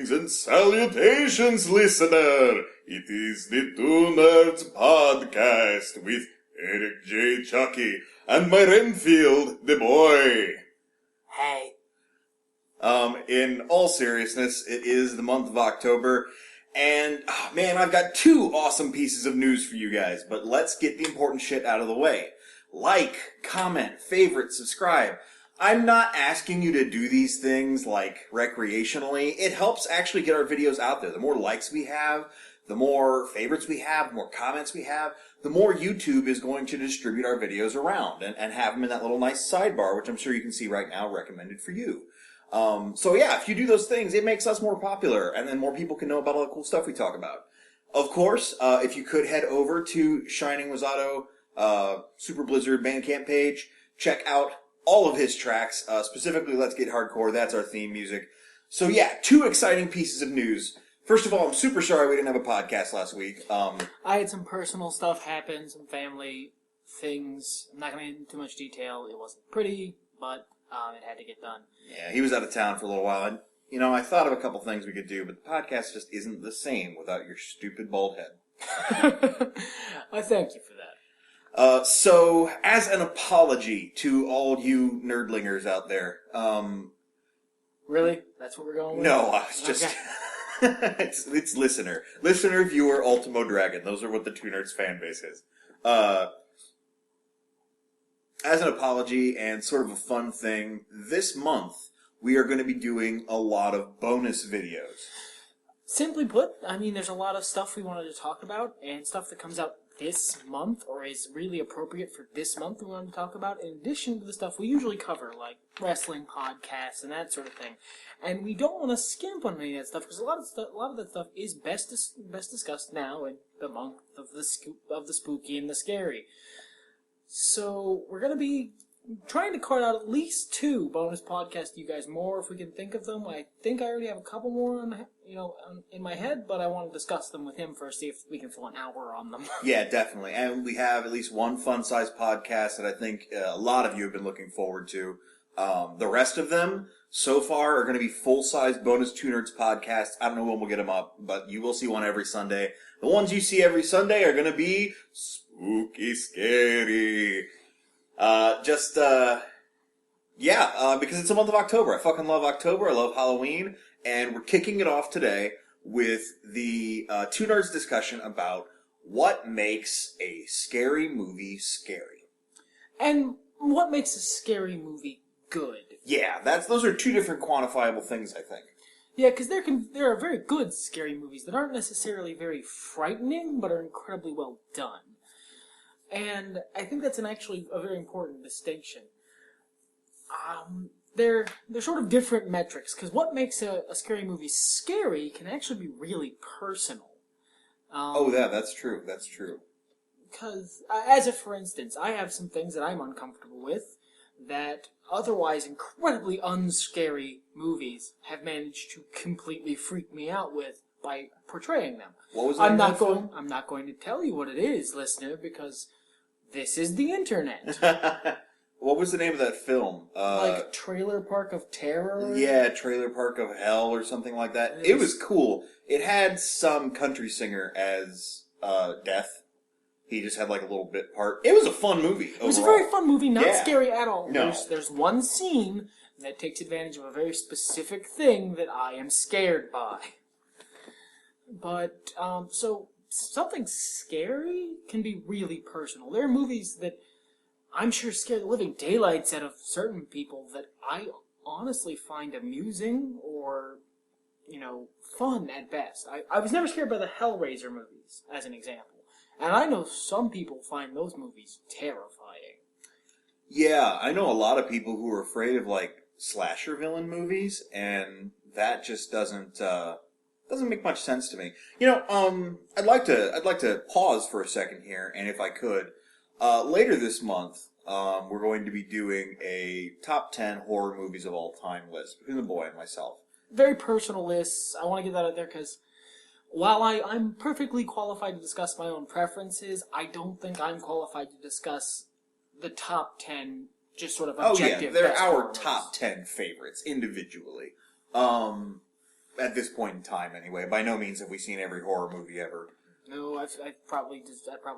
Greetings and salutations, listener! It is the Two Nerds Podcast with Eric J. Chucci and my Renfield, the boy. Hey. In all seriousness, it is the month of October, and, man, I've got two awesome pieces of news for you guys, but let's get the important shit out of the way. Like, comment, favorite, subscribe. I'm not asking you to do these things, like, recreationally. It helps actually get our videos out there. The more likes we have, the more favorites we have, the more comments we have, the more YouTube is going to distribute our videos around and have them in that little nice sidebar, which I'm sure you can see right now, recommended for you. So yeah, if you do those things, it makes us more popular, and then more people can know about all the cool stuff we talk about. Of course, if you could head over to Shining Wasato, Super Blizzard Bandcamp page, check out all of his tracks, specifically Let's Get Hardcore. That's our theme music. So yeah, two exciting pieces of news. First of all, I'm super sorry we didn't have a podcast last week. I had some personal stuff happen, some family things. I'm not going to get into too much detail. It wasn't pretty, but it had to get done. Yeah, he was out of town for a little while. And, you know, I thought of a couple things we could do, but the podcast just isn't the same without your stupid bald head. I thank you for that. So, as an apology to all you nerdlingers out there, Really? That's what we're going with? No, I was just... Okay. it's listener. Listener, viewer, Ultimo Dragon. Those are what the Two Nerds fan base is. As an apology and sort of a fun thing, this month we are going to be doing a lot of bonus videos. Simply put, I mean, there's a lot of stuff we wanted to talk about, and stuff that comes out this month, or is really appropriate for this month we wanted to talk about, in addition to the stuff we usually cover, like wrestling podcasts and that sort of thing. And we don't want to skimp on any of that stuff, because a lot of that stuff is best discussed now in the month of the spooky and the scary. So we're going to be trying to carve out at least two bonus podcasts to you guys more if we can think of them. I think I already have a couple more in my head, but I want to discuss them with him first, see if we can fill an hour on them. Yeah, definitely. And we have at least one fun-sized podcast that I think a lot of you have been looking forward to. The rest of them, so far, are going to be full-size bonus Two Nerds podcasts. I don't know when we'll get them up, but you will see one every Sunday. The ones you see every Sunday are going to be spooky, scary. Because it's the month of October. I fucking love October. I love Halloween. And we're kicking it off today with the Two Nerds discussion about what makes a scary movie scary. And what makes a scary movie good. Yeah, those are two different quantifiable things, I think. Yeah, because there are very good scary movies that aren't necessarily very frightening, but are incredibly well done. And I think that's actually a very important distinction. They're sort of different metrics, because what makes a scary movie scary can actually be really personal. That's true. That's true. Because, as if, for instance, I have some things that I'm uncomfortable with that otherwise incredibly unscary movies have managed to completely freak me out with by portraying them. What was that? I'm not going to tell you what it is, listener, because this is the internet. What was the name of that film? Like Trailer Park of Terror? Yeah, Trailer Park of Hell or something like that. It was cool. It had some country singer as Death. He just had like a little bit part. It was a fun movie overall. It was a very fun movie, not scary at all. No. There's one scene that takes advantage of a very specific thing that I am scared by. But, so, something scary can be really personal. There are movies that I'm sure scare the living daylights out of certain people that I honestly find amusing or, fun at best. I was never scared by the Hellraiser movies, as an example. And I know some people find those movies terrifying. Yeah, I know a lot of people who are afraid of, like, slasher villain movies, and that just doesn't make much sense to me. I'd like to pause for a second here, and if I could, later this month, we're going to be doing a top 10 horror movies of all time list between the boy and myself. Very personal lists. I want to get that out there because while I'm perfectly qualified to discuss my own preferences, I don't think I'm qualified to discuss the top 10 just sort of objective. Oh yeah, they're our top 10 favorites individually. At this point in time, anyway. By no means have we seen every horror movie ever. No, I probably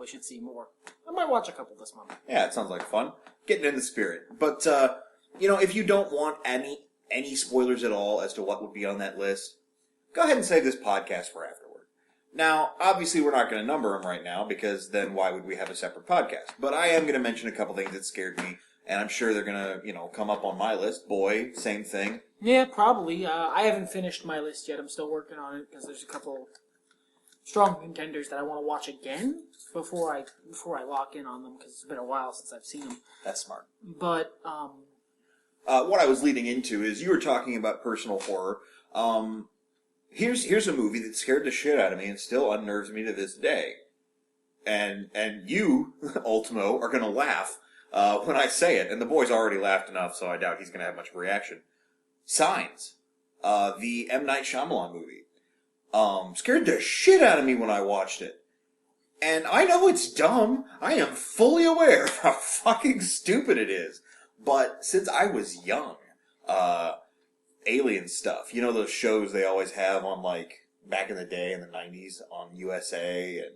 should see more. I might watch a couple this month. Yeah, it sounds like fun. Getting in the spirit. But, if you don't want any spoilers at all as to what would be on that list, go ahead and save this podcast for afterward. Now, obviously we're not going to number them right now, because then why would we have a separate podcast? But I am going to mention a couple things that scared me, and I'm sure they're going to, come up on my list. Boy, same thing. Yeah, probably. I haven't finished my list yet. I'm still working on it, because there's a couple strong contenders that I want to watch again before I lock in on them, because it's been a while since I've seen them. That's smart. But what I was leading into is you were talking about personal horror. Here's a movie that scared the shit out of me and still unnerves me to this day. And you, Ultimo, are going to laugh when I say it. And the boy's already laughed enough, so I doubt he's going to have much of a reaction. Signs. The M. Night Shyamalan movie. Scared the shit out of me when I watched it. And I know it's dumb. I am fully aware of how fucking stupid it is. But since I was young, alien stuff, those shows they always have on, back in the day in the 90s on USA and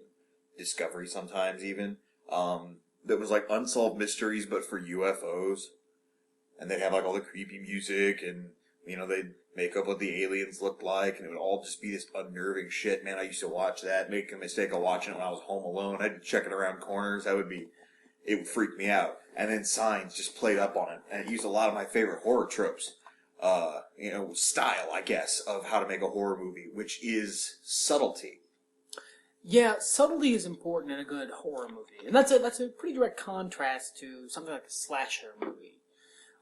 Discovery sometimes even, that was Unsolved Mysteries but for UFOs. And they'd have all the creepy music and, they'd make up what the aliens looked like, and it would all just be this unnerving shit. Man, I used to watch that, make a mistake of watching it when I was home alone. I'd check it around corners. It would freak me out. And then Signs just played up on it, and it used a lot of my favorite horror tropes. Style, I guess, of how to make a horror movie, which is subtlety. Yeah, subtlety is important in a good horror movie. And that's a pretty direct contrast to something like a slasher movie.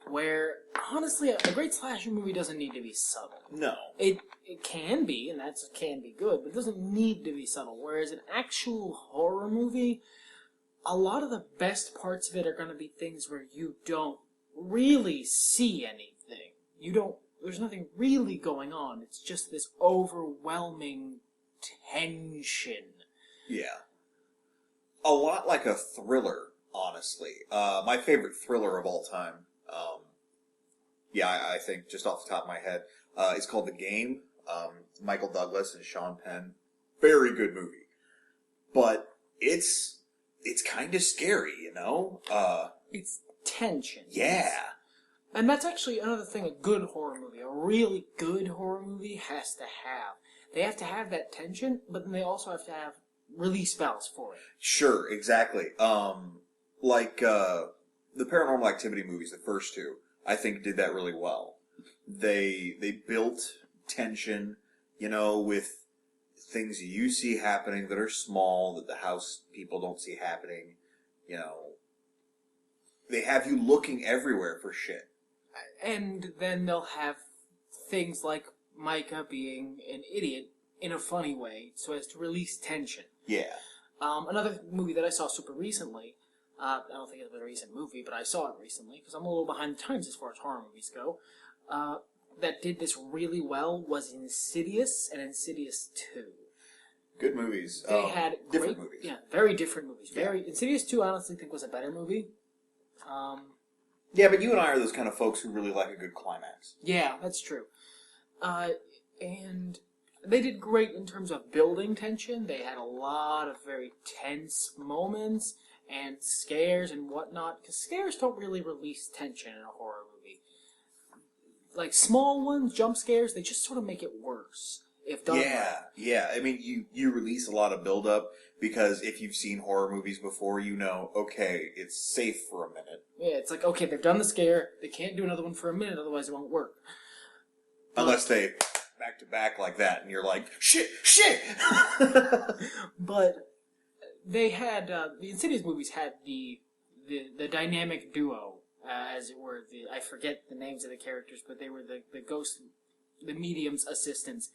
Where, honestly, a great slasher movie doesn't need to be subtle. No. It can be, and that can be good, but it doesn't need to be subtle. Whereas an actual horror movie, a lot of the best parts of it are going to be things where you don't really see anything. There's nothing really going on. It's just this overwhelming tension. Yeah. A lot like a thriller, honestly. My favorite thriller of all time. I think just off the top of my head, it's called The Game. Michael Douglas and Sean Penn. Very good movie. But it's kind of scary, It's tension. Yeah. And that's actually another thing a good horror movie, a really good horror movie has to have. They have to have that tension, but then they also have to have release valves for it. Sure, exactly. The Paranormal Activity movies, the first two, I think did that really well. They built tension, with things you see happening that are small, that the house people don't see happening, They have you looking everywhere for shit. And then they'll have things like Micah being an idiot in a funny way, so as to release tension. Yeah. Another movie that I saw super recently, I don't think it's a recent movie, but I saw it recently, because I'm a little behind the times as far as horror movies go, that did this really well was Insidious and Insidious 2. Good movies. They had different movies. Yeah, very different movies. Yeah. Insidious 2, I honestly think was a better movie. Yeah, but you and I are those kind of folks who really like a good climax. Yeah, that's true. And they did great in terms of building tension. They had a lot of very tense moments and scares and whatnot, because scares don't really release tension in a horror movie. Like small ones, jump scares, they just sort of make it worse. If done right. Yeah. I mean, you release a lot of build-up, because if you've seen horror movies before, okay, it's safe for a minute. Yeah, it's like, okay, they've done the scare, they can't do another one for a minute, otherwise it won't work. Unless they back-to-back like that, and you're like, shit! But they had, the Insidious movies had the dynamic duo, as it were. I forget the names of the characters, but they were the ghost, the medium's assistants.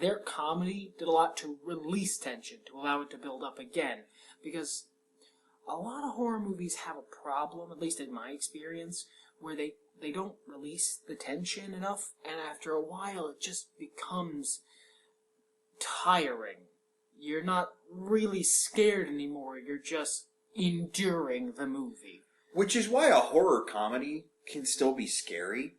Their comedy did a lot to release tension, to allow it to build up again. Because a lot of horror movies have a problem, at least in my experience, where they don't release the tension enough, and after a while it just becomes tiring. You're not really scared anymore, you're just enduring the movie. Which is why a horror comedy can still be scary.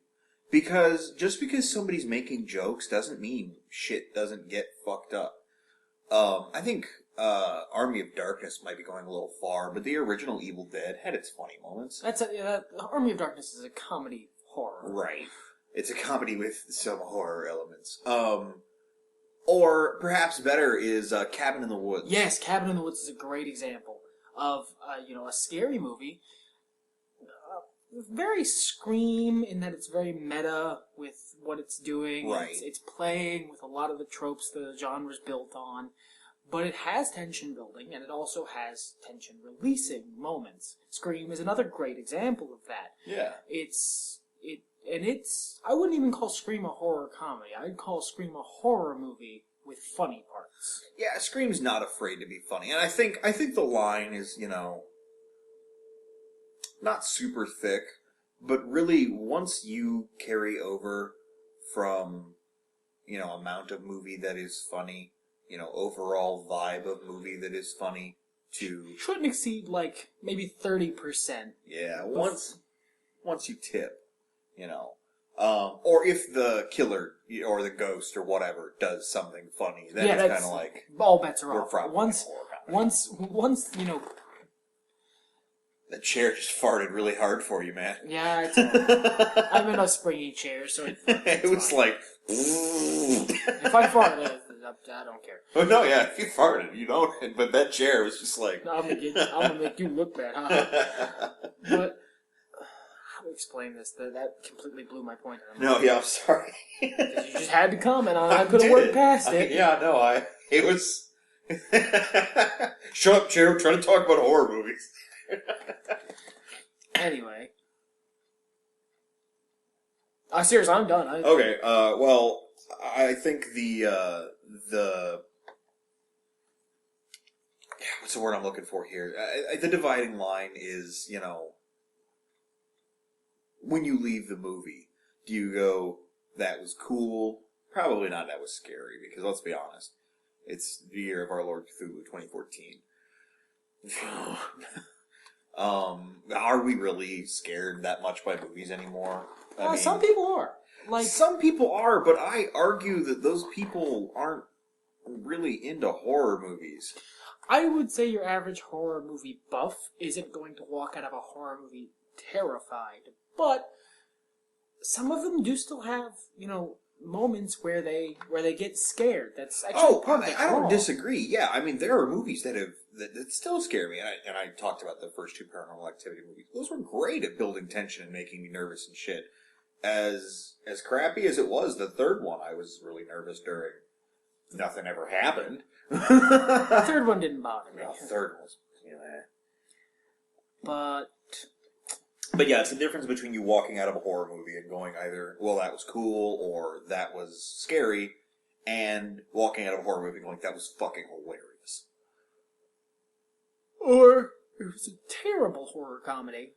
Because just because somebody's making jokes doesn't mean shit doesn't get fucked up. I think Army of Darkness might be going a little far, but the original Evil Dead had its funny moments. Army of Darkness is a comedy horror. Right. It's a comedy with some horror elements. Or perhaps better is Cabin in the Woods. Yes, Cabin in the Woods is a great example of a scary movie. Very Scream in that it's very meta with what it's doing. Right. It's playing with a lot of the tropes the genre's built on. But it has tension building, and it also has tension releasing moments. Scream is another great example of that. Yeah. I wouldn't even call Scream a horror comedy. I'd call Scream a horror movie with funny parts. Yeah, Scream's not afraid to be funny. And I think the line is, not super thick, but really once you carry over from, amount of movie that is funny, overall vibe of movie that is funny to... Shouldn't exceed, maybe 30%. Yeah, once you tip, or if the killer or the ghost or whatever does something funny, then it's kind of like... all bets are off. Once, that chair just farted really hard for you, man. Yeah, it's I'm in a springy chair, so it was fine. Like... If I fart, I don't care. Oh, no, yeah, if you farted, you don't. But that chair was just like... No, I'm gonna make you look bad, huh? But... how to explain this? That completely blew my point. No, yeah, I'm sorry. You just had to comment on it. I could have worked past it. Yeah, no, it was... Shut up, chair. I'm trying to talk about horror movies. Anyway. Seriously, I'm done. Okay, well, I think the what's the word I'm looking for here? The dividing line is, when you leave the movie, do you go, that was cool? Probably not, that was scary, because let's be honest, it's the year of our Lord Cthulhu, 2014. Are we really scared that much by movies anymore? I mean, some people are. Some people are, but I argue that those people aren't really into horror movies. I would say your average horror movie buff isn't going to walk out of a horror movie terrified, but some of them do still have, moments where they get scared. That's actually part of the I don't disagree. Yeah, I mean, there are movies that still scare me, and I talked about the first two Paranormal Activity movies. Those were great at building tension and making me nervous and shit. As crappy as it was, the third one, I was really nervous during. Nothing ever happened. The third one didn't bother me. No, the third one was, But yeah, it's the difference between you walking out of a horror movie and going either, well, that was cool, or that was scary, and walking out of a horror movie and going, that was fucking hilarious. Or it was a terrible horror comedy.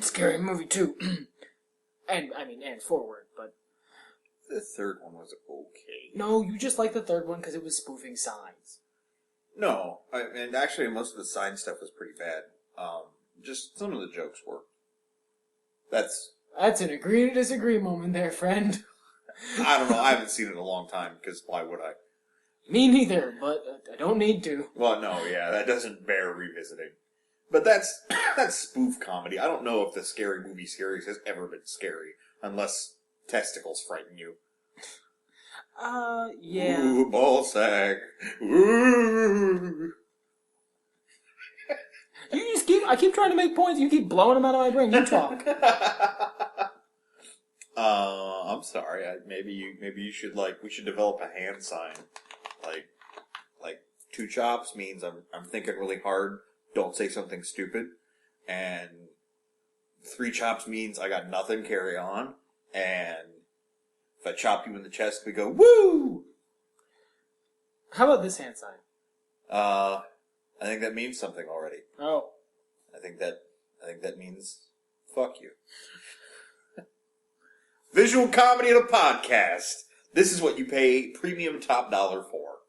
Scary movie too. and forward, but... The third one was okay. No, you just liked the third one because it was spoofing signs. No, and actually most of the sign stuff was pretty bad. Just some of the jokes were. That's an agree to disagree moment there, friend. I don't know. I haven't seen it in a long time, because why would I? Me neither, but I don't need to. Well, no, yeah, that doesn't bear revisiting. But that's spoof comedy. I don't know if the Scary Movie series has ever been scary, unless testicles frighten you. Yeah. Ooh, ball sack. Ooh. I keep trying to make points, you keep blowing them out of my brain. You talk. I'm sorry. Maybe you should, we should develop a hand sign. Like 2 chops means I'm thinking really hard, don't say something stupid. And 3 chops means I got nothing, carry on. And if I chop you in the chest, we go, woo! How about this hand sign? I think that means something already. Oh. I think that means fuck you. Visual comedy in a podcast. This is what you pay premium top dollar for.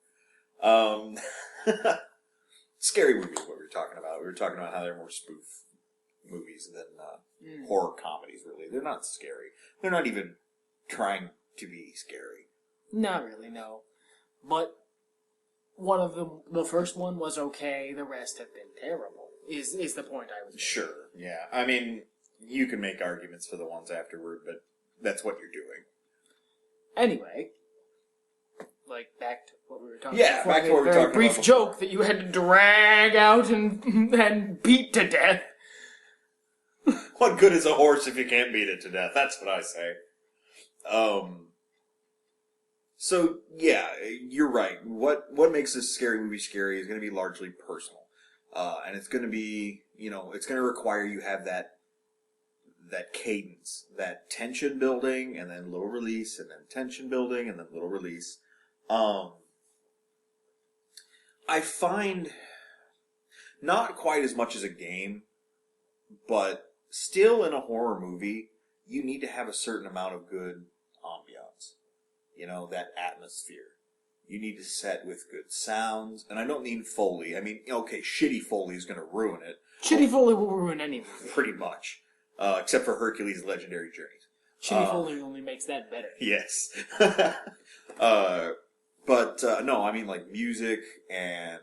Scary movies is what we were talking about. We were talking about how they're more spoof. movies than horror comedies, really. They're not scary. They're not even trying to be scary. Not really, no. But one of them, the first one was okay, the rest have been terrible, is the point I was making. Sure, yeah. I mean, you can make arguments for the ones afterward, but that's what you're doing. Anyway, like, back to what we were talking about. Yeah, back to what we were talking about. Brief joke that you had to drag out and beat to death. What good is a horse if you can't beat it to death? That's what I say. So, yeah, you're right. What makes this scary movie scary is going to be largely personal. And it's going to be, it's going to require you have that cadence, that tension building, and then little release, and then tension building, and then little release. I find not quite as much as a game, but still in a horror movie, you need to have a certain amount of good ambiance. That atmosphere. You need to set with good sounds. And I don't mean Foley. I mean, okay, shitty Foley is going to ruin it. Shitty Foley will ruin any movie. Pretty much. Except for Hercules' Legendary Journeys. Shitty Foley only makes that better. Yes. No, I mean like music and...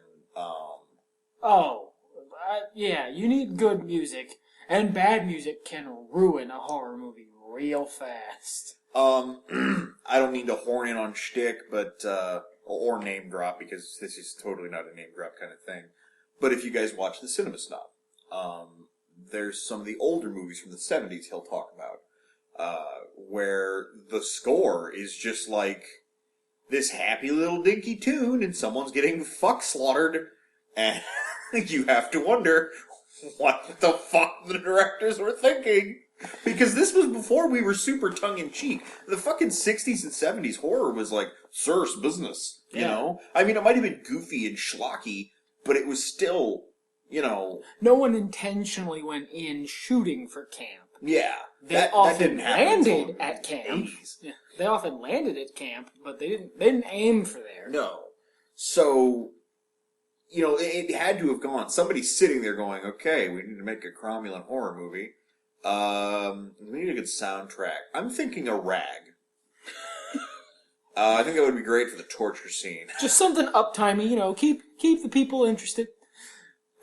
yeah, you need good music. And bad music can ruin a horror movie real fast. I don't mean to horn in on shtick, but, or name drop, because this is totally not a name drop kind of thing. But if you guys watch the Cinema Snob, there's some of the older movies from the 70s he'll talk about, where the score is just like this happy little dinky tune and someone's getting fuck slaughtered, and you have to wonder what the fuck the directors were thinking. Because this was before we were super tongue-in-cheek. The fucking 60s and 70s horror was like serious business, you know? I mean, it might have been goofy and schlocky, but it was still, No one intentionally went in shooting for camp. Yeah. They often landed at camp. Yeah, they often landed at camp, but they didn't aim for there. No. So, it had to have gone. Somebody's sitting there going, okay, we need to make a cromulent horror movie. We need a good soundtrack. I'm thinking a rag. I think that would be great for the torture scene. Just something uptimey, keep the people interested.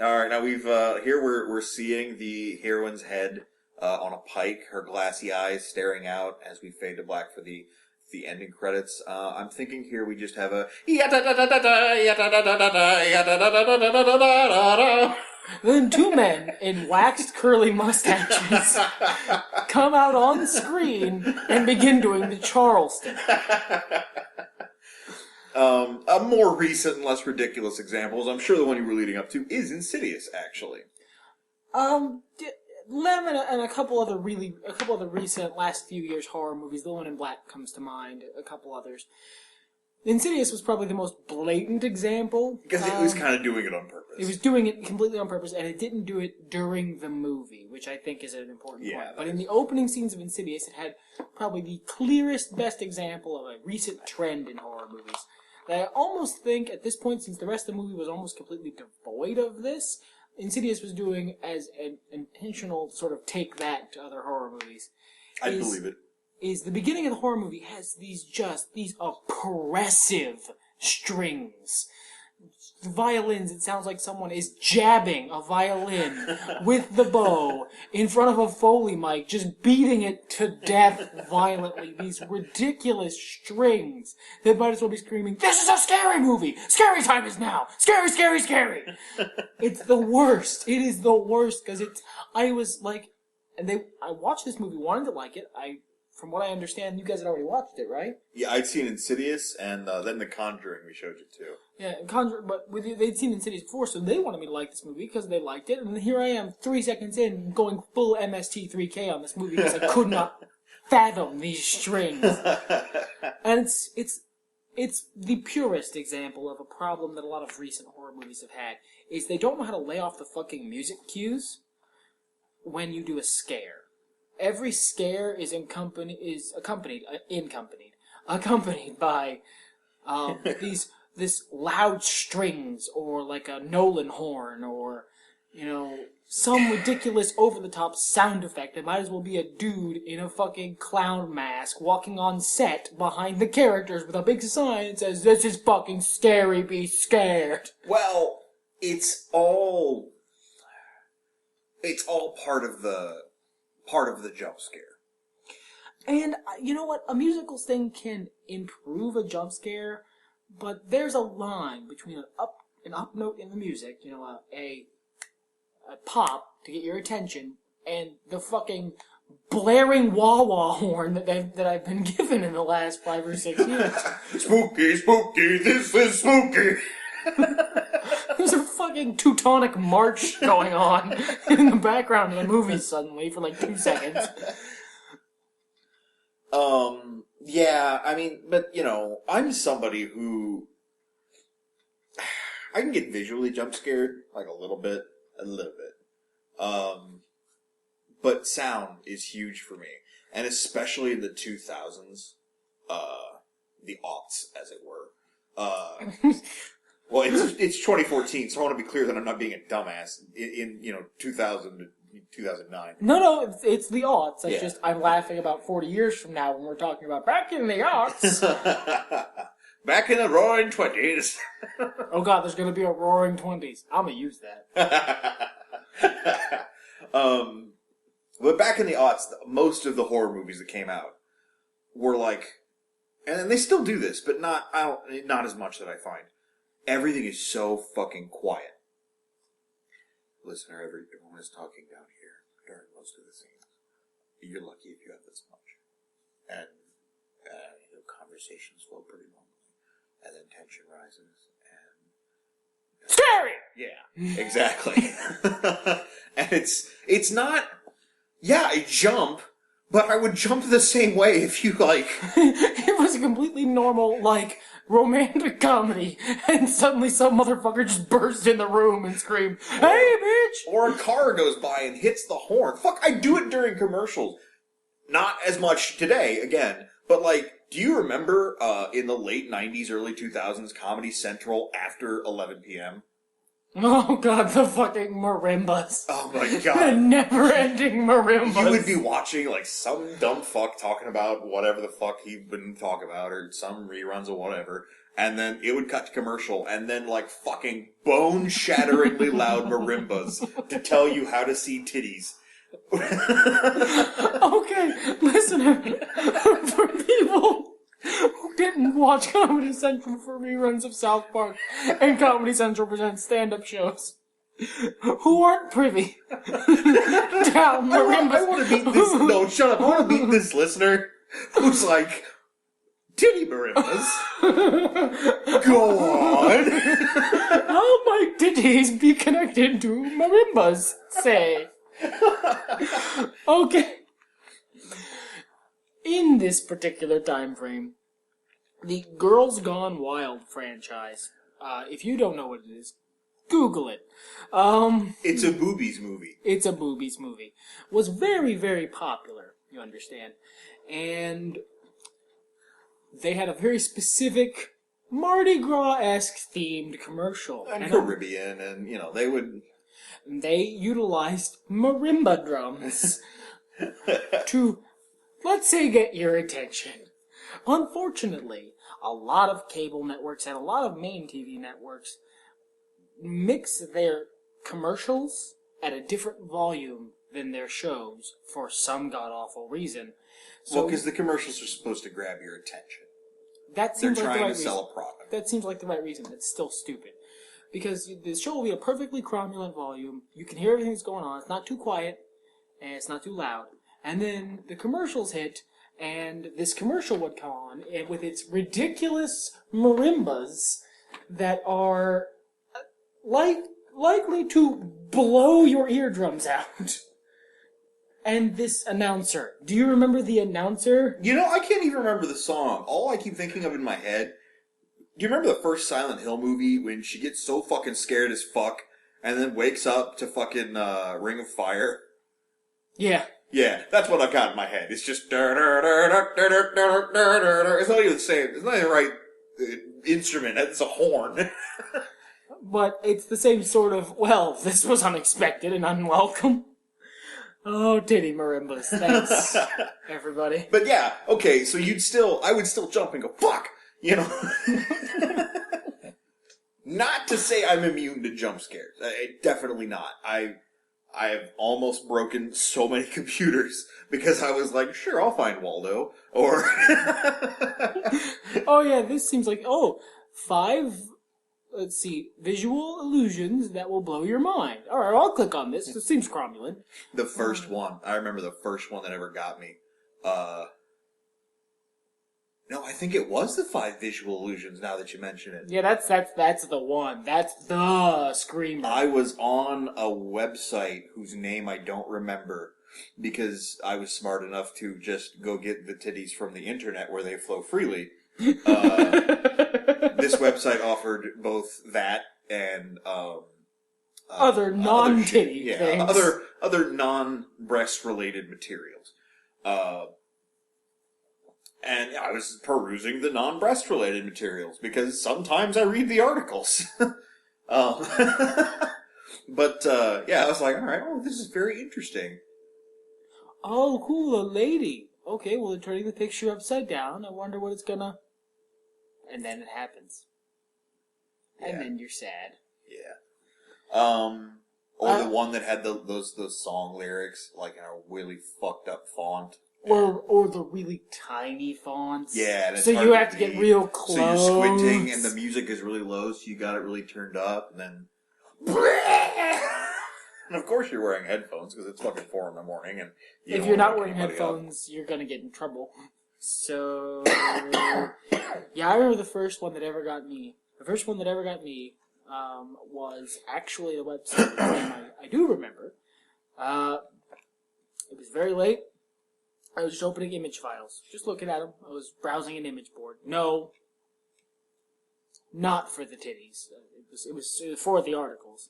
Alright, now we're seeing the heroine's head, on a pike, her glassy eyes staring out as we fade to black for the ending credits. I'm thinking here we just have a Then two men in waxed curly mustaches come out on the screen and begin doing the Charleston. A more recent and less ridiculous examples, I'm sure the one you were leading up to is Insidious, actually. Lemon and a couple other recent last few years horror movies. The One in Black comes to mind. A couple others. Insidious was probably the most blatant example. Because it was kind of doing it on purpose. It was doing it completely on purpose, and it didn't do it during the movie, which I think is an important point. But in the opening scenes of Insidious, it had probably the clearest, best example of a recent trend in horror movies. That I almost think, at this point, since the rest of the movie was almost completely devoid of this, Insidious was doing as an intentional sort of take that to other horror movies. I believe it. Is the beginning of the horror movie has these oppressive strings. The violins, it sounds like someone is jabbing a violin with the bow in front of a Foley mic, just beating it to death violently. These ridiculous strings that might as well be screaming, "This is a scary movie! Scary time is now! Scary, scary, scary!" It's the worst. It is the worst, because I watched this movie wanting to like it. From what I understand, you guys had already watched it, right? Yeah, I'd seen Insidious, and then The Conjuring we showed you too. Yeah, but they'd seen Insidious before, so they wanted me to like this movie because they liked it, and here I am, 3 seconds in, going full MST3K on this movie because I could not fathom these strings. And it's the purest example of a problem that a lot of recent horror movies have had, is they don't know how to lay off the fucking music cues when you do a scare. Every scare is accompanied by this loud strings, or like a Nolan horn, or some ridiculous over-the-top sound effect. It might as well be a dude in a fucking clown mask walking on set behind the characters with a big sign that says, "This is fucking scary, be scared." Well, it's all part of the jump scare. And you know what? A musical thing can improve a jump scare, but there's a line between an up note in the music, a pop to get your attention, and the fucking blaring wah-wah horn that I've been given in the last 5 or 6 years. Spooky, spooky, this is spooky. There's a fucking Teutonic march going on in the background of the movie suddenly for like 2 seconds. Yeah, I mean, but, I'm somebody who... I can get visually jump scared, like a little bit. But sound is huge for me. And especially in the 2000s, the aughts, as it were. Well, it's 2014, so I want to be clear that I'm not being a dumbass in 2000 to 2009. No, it's the aughts. It's just, I'm laughing about 40 years from now when we're talking about back in the aughts. Back in the roaring 20s. Oh god, there's gonna be a roaring 20s. I'm gonna use that. But back in the aughts, most of the horror movies that came out were like, and they still do this, but not as much that I find. Everything is so fucking quiet. Listener, everyone is talking down here during most of the scenes. You're lucky if you have this much. And conversations flow pretty normally. And then tension rises, and... Scary! Yeah, exactly. And it's not... Yeah, I jump, but I would jump the same way if you, It was a completely normal, romantic comedy, and suddenly some motherfucker just burst in the room and screamed, "Hey, bitch!" Or a car goes by and hits the horn. Fuck, I do it during commercials. Not as much today, again, but, do you remember in the late 90s, early 2000s, Comedy Central after 11 p.m.? Oh god, the fucking marimbas. Oh my god. The never-ending marimbas. You would be watching, some dumb fuck talking about whatever the fuck he wouldn't talk about, or some reruns or whatever, and then it would cut to commercial, and then, fucking bone-shatteringly loud marimbas to tell you how to see titties. Okay, listener, for people who didn't watch Comedy Central for reruns of South Park and Comedy Central presents stand-up shows, who aren't privy down marimbas. I want to beat this. No, shut up. I want to beat this listener who's like, titty marimbas. Go on. How might titties be connected to marimbas? Say. Okay. In this particular time frame, the Girls Gone Wild franchise, if you don't know what it is, Google it. It's a boobies movie. It's a boobies movie. Was very, very popular, you understand. And they had a very specific Mardi Gras-esque themed commercial. And Caribbean, and, they would... They utilized marimba drums to, let's say, get your attention. Unfortunately, a lot of cable networks and a lot of main TV networks mix their commercials at a different volume than their shows for some god-awful reason. So, because the commercials are supposed to grab your attention. That seems They're like the trying right to sell reason. a product. That seems like the right reason. It's still stupid. Because the show will be a perfectly cromulent volume. You can hear everything that's going on. It's not too quiet, and it's not too loud. And then the commercials hit, and this commercial would come on, and with its ridiculous marimbas that are likely to blow your eardrums out. And this announcer. Do you remember the announcer? I can't even remember the song. All I keep thinking of in my head... Do you remember the first Silent Hill movie when she gets so fucking scared as fuck and then wakes up to fucking Ring of Fire? Yeah. Yeah, that's what I got in my head. It's just... It's not even the same. It's not even the right instrument. It's a horn. But it's the same sort of, well, this was unexpected and unwelcome. Oh, titty marimbas. Thanks, everybody. But yeah, okay, so I would still jump and go, fuck! You know? Not to say I'm immune to jump scares. Definitely not. I have almost broken so many computers because I was like, sure, I'll find Waldo. Or... Oh yeah, this seems like, 5... Let's see, visual illusions that will blow your mind. Alright, I'll click on this. It seems cromulent. The first one. I remember the first one that ever got me. No, I think it was the 5 visual illusions now that you mention it. Yeah, that's the one. That's the screamer. I was on a website whose name I don't remember because I was smart enough to just go get the titties from the internet where they flow freely. This website offered both that and other non-titty things. Other non-breast related materials. And I was perusing the non-breast related materials because sometimes I read the articles. But yeah, I was like, all right, this is very interesting. Oh, cool, a lady. Okay, well, they're turning the picture upside down. I wonder what it's gonna... And then it happens. And then you're sad. Yeah. Or the one that had those song lyrics, like in a really fucked up font. Or the really tiny fonts. Yeah, and it's so hard you to have to get read. real close. So you're squinting, and the music is really low, so you got it really turned up, and then... And of course you're wearing headphones, because it's fucking 4 in the morning, and... If you're not wearing headphones, you're gonna get in trouble. So... Yeah, I remember the first one that ever got me. The first one that ever got me was actually a website name I do remember. It was very late. I was just opening image files, just looking at them. I was browsing an image board. No, not for the titties. It was for the articles.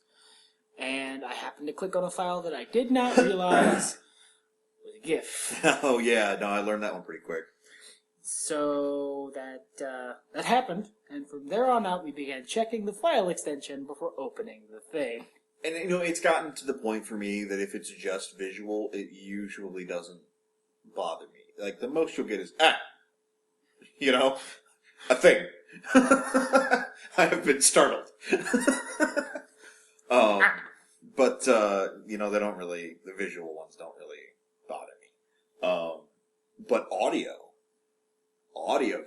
And I happened to click on a file that I did not realize was a GIF. Oh yeah, no, I learned that one pretty quick. So that happened, and from there on out, we began checking the file extension before opening the thing. And it's gotten to the point for me that if it's just visual, it usually doesn't bother me. Like the most you'll get is a thing. I have been startled. But they don't really. The visual ones don't really bother me. But audio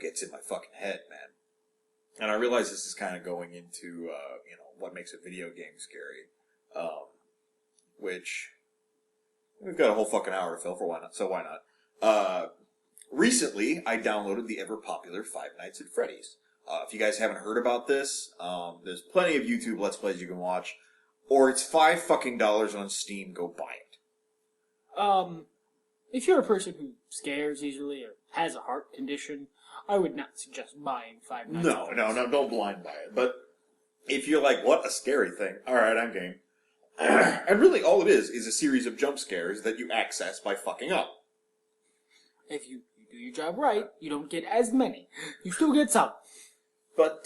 gets in my fucking head, man. And I realize this is kind of going into what makes a video game scary. Which we've got a whole fucking hour to fill for. Why not? So why not? Recently, I downloaded the ever-popular Five Nights at Freddy's. If you guys haven't heard about this, there's plenty of YouTube Let's Plays you can watch. Or it's $5 on Steam, go buy it. If you're a person who scares easily or has a heart condition, I would not suggest buying Five Nights at Freddy's. No, don't blind buy it. But if you're like, what a scary thing, alright, I'm game. And really all it is a series of jump scares that you access by fucking up. If you do your job right, you don't get as many. You still get some. But,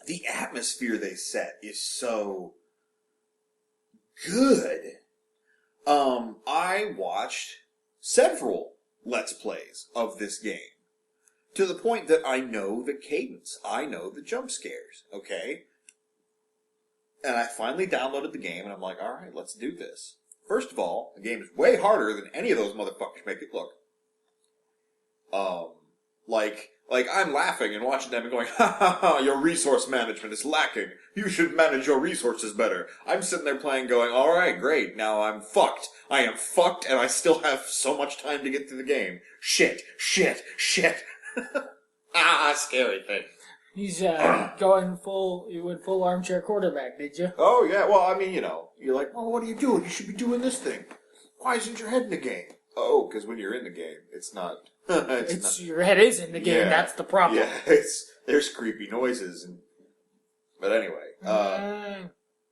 the atmosphere they set is so good. I watched several Let's Plays of this game. To the point that I know the cadence. I know the jump scares, okay? And I finally downloaded the game, and I'm like, alright, let's do this. First of all, the game is way harder than any of those motherfuckers make it look. Like, I'm laughing and watching them and going, ha ha ha, your resource management is lacking. You should manage your resources better. I'm sitting there playing going, alright, great, now I'm fucked. I am fucked and I still have so much time to get through the game. Shit. Scary thing. He's, going you went full armchair quarterback, did you? Oh, yeah, well, I mean, you're like, well, what are you doing? You should be doing this thing. Why isn't your head in the game? Oh, because when you're in the game, it's not... Your head is in the game, that's the problem. Yeah, there's creepy noises. But anyway,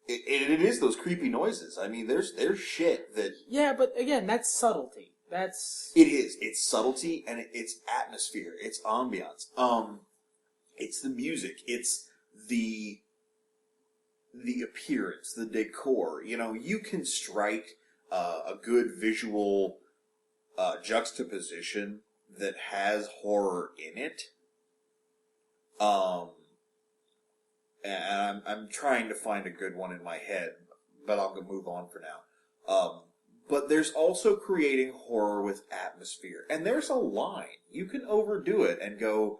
it is those creepy noises. I mean, there's shit that... Yeah, but again, that's subtlety. It is. It's subtlety, and it's atmosphere. It's ambiance. It's the music. It's the the appearance, the decor. You know, you can strike a good visual juxtaposition that has horror in it. And I'm trying to find a good one in my head, but I'll move on for now. But there's also creating horror with atmosphere. And there's a line. You can overdo it and go,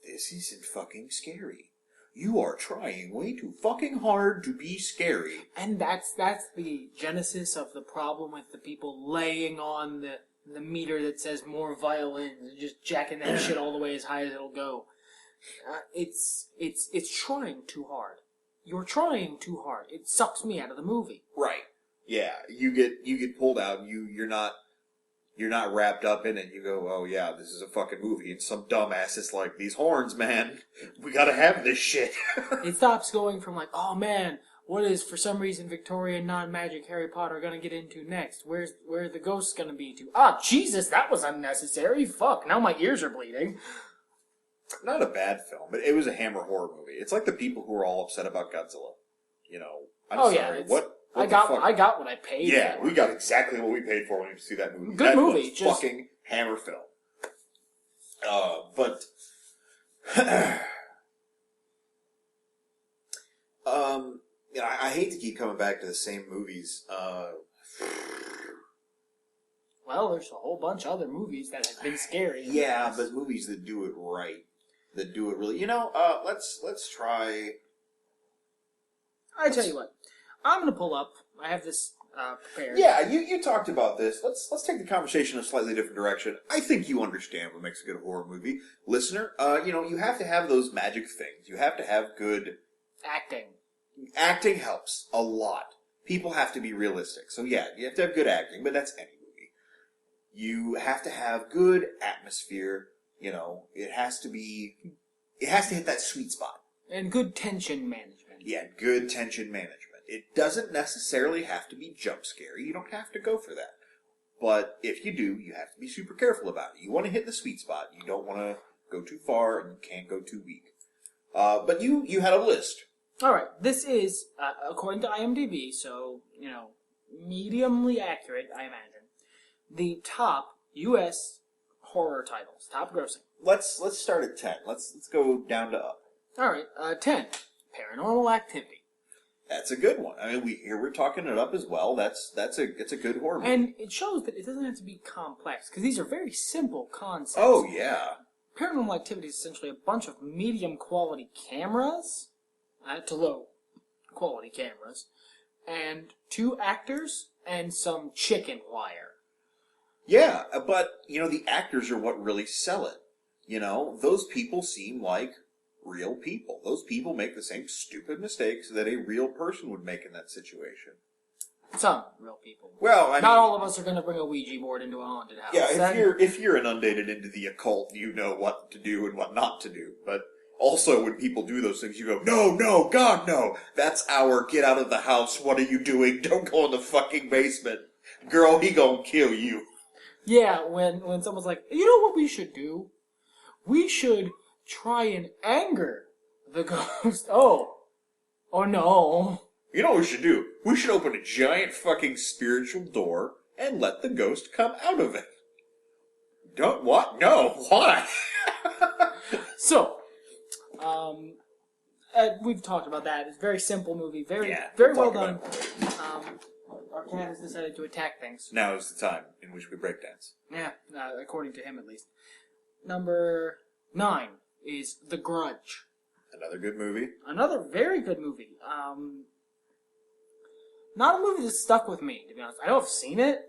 this isn't fucking scary. You are trying way too fucking hard to be scary. And that's the genesis of the problem with the people laying on the meter that says more violins and just jacking that shit all the way as high as it'll go. It's trying too hard. You're trying too hard. It sucks me out of the movie. Right. Yeah. You get pulled out. You're not wrapped up in it. You go, oh yeah, this is a fucking movie. And some dumbass is like, these horns, man. We gotta have this shit. It stops going from like, oh man, what is for some reason Victorian non-magic Harry Potter gonna get into next? Where's the ghosts gonna be to? Ah, Jesus, that was unnecessary. Fuck, now my ears are bleeding. Not a bad film, but it was a Hammer horror movie. It's like the people who are all upset about Godzilla. You know, I'm sorry. I got what I paid for. Yeah, we got exactly what we paid for when we see that movie. Good movie. Just fucking Hammer film. But you know, I hate to keep coming back to the same movies. Well, there's a whole bunch of other movies that have been scary. Yeah, but movies that do it right, that do it really. You know, let's try. I tell you what, I'm gonna pull up. I have this prepared. Yeah, you talked about this. Let's take the conversation in a slightly different direction. I think you understand what makes a good horror movie, listener. You know, you have to have those magic things. You have to have good acting. Acting helps a lot. People have to be realistic. So yeah, you have to have good acting, but that's any movie. You have to have good atmosphere. You know, it has to hit that sweet spot. And good tension management. Yeah, good tension management. It doesn't necessarily have to be jump scary. You don't have to go for that. But if you do, you have to be super careful about it. You want to hit the sweet spot. You don't want to go too far, and you can't go too weak. But you had a list. All right. This is, according to IMDb, so, you know, mediumly accurate, I imagine, the top U.S. horror titles, top grossing. Let's start at 10. Let's go down to up. All right. 10, Paranormal Activity. That's a good one. I mean, we're talking it up as well. It's a good horror movie. And it shows that it doesn't have to be complex, because these are very simple concepts. Oh, yeah. Paranormal Activity is essentially a bunch of medium quality cameras, to low quality cameras, and 2 actors and some chicken wire. Yeah, but, you know, the actors are what really sell it. You know, those people seem like real people. Those people make the same stupid mistakes that a real person would make in that situation. Some real people. Well, not all of us are going to bring a Ouija board into a haunted house. Yeah, if you're inundated into the occult, you know what to do and what not to do. But also, when people do those things, you go, no, God, no. That's our get out of the house. What are you doing? Don't go in the fucking basement. Girl, he gonna kill you. Yeah, when someone's like, you know what we should do? We should try and anger the ghost. Oh no. You know what we should do? We should open a giant fucking spiritual door and let the ghost come out of it. Don't what? No, why? So, we've talked about that. It's a very simple movie, very well done. Our cat has decided to attack things. Now is the time in which we breakdance. Yeah, according to him at least. Number 9 is The Grudge. Another good movie. Another very good movie. Not a movie that stuck with me, to be honest. I know I've seen it,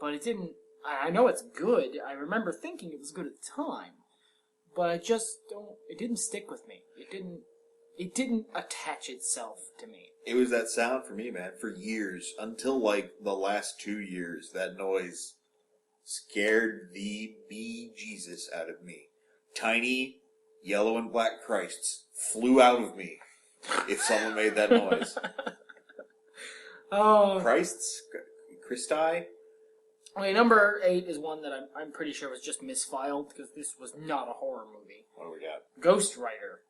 but it didn't... I know it's good. I remember thinking it was good at the time. But I just don't... It didn't stick with me. It didn't attach itself to me. It was that sound for me, man, for years. Until, like, the last 2 years. That noise scared the bejesus out of me. Tiny yellow and black Christs flew out of me if someone made that noise. Christs? Christi? Okay, number 8 is one that I'm pretty sure was just misfiled, because this was not a horror movie. What do we got? Ghost Rider.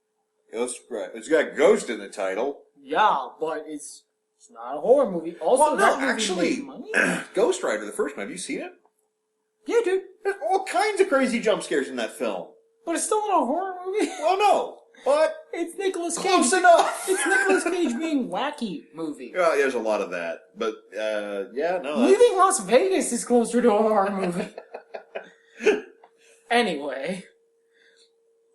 It's got Ghost in the title. Yeah, but it's not a horror movie. Also, Well, no, that movie actually, made money? Ghost Rider, the first one, have you seen it? Yeah, dude. There's all kinds of crazy jump scares in that film. But it's still not a horror movie. Well, no, but It's Nicolas Cage. close enough. It's Nicolas Cage being wacky movie. Yeah, there's a lot of that, but yeah, no. Leaving Las Vegas is closer to a horror movie. Anyway,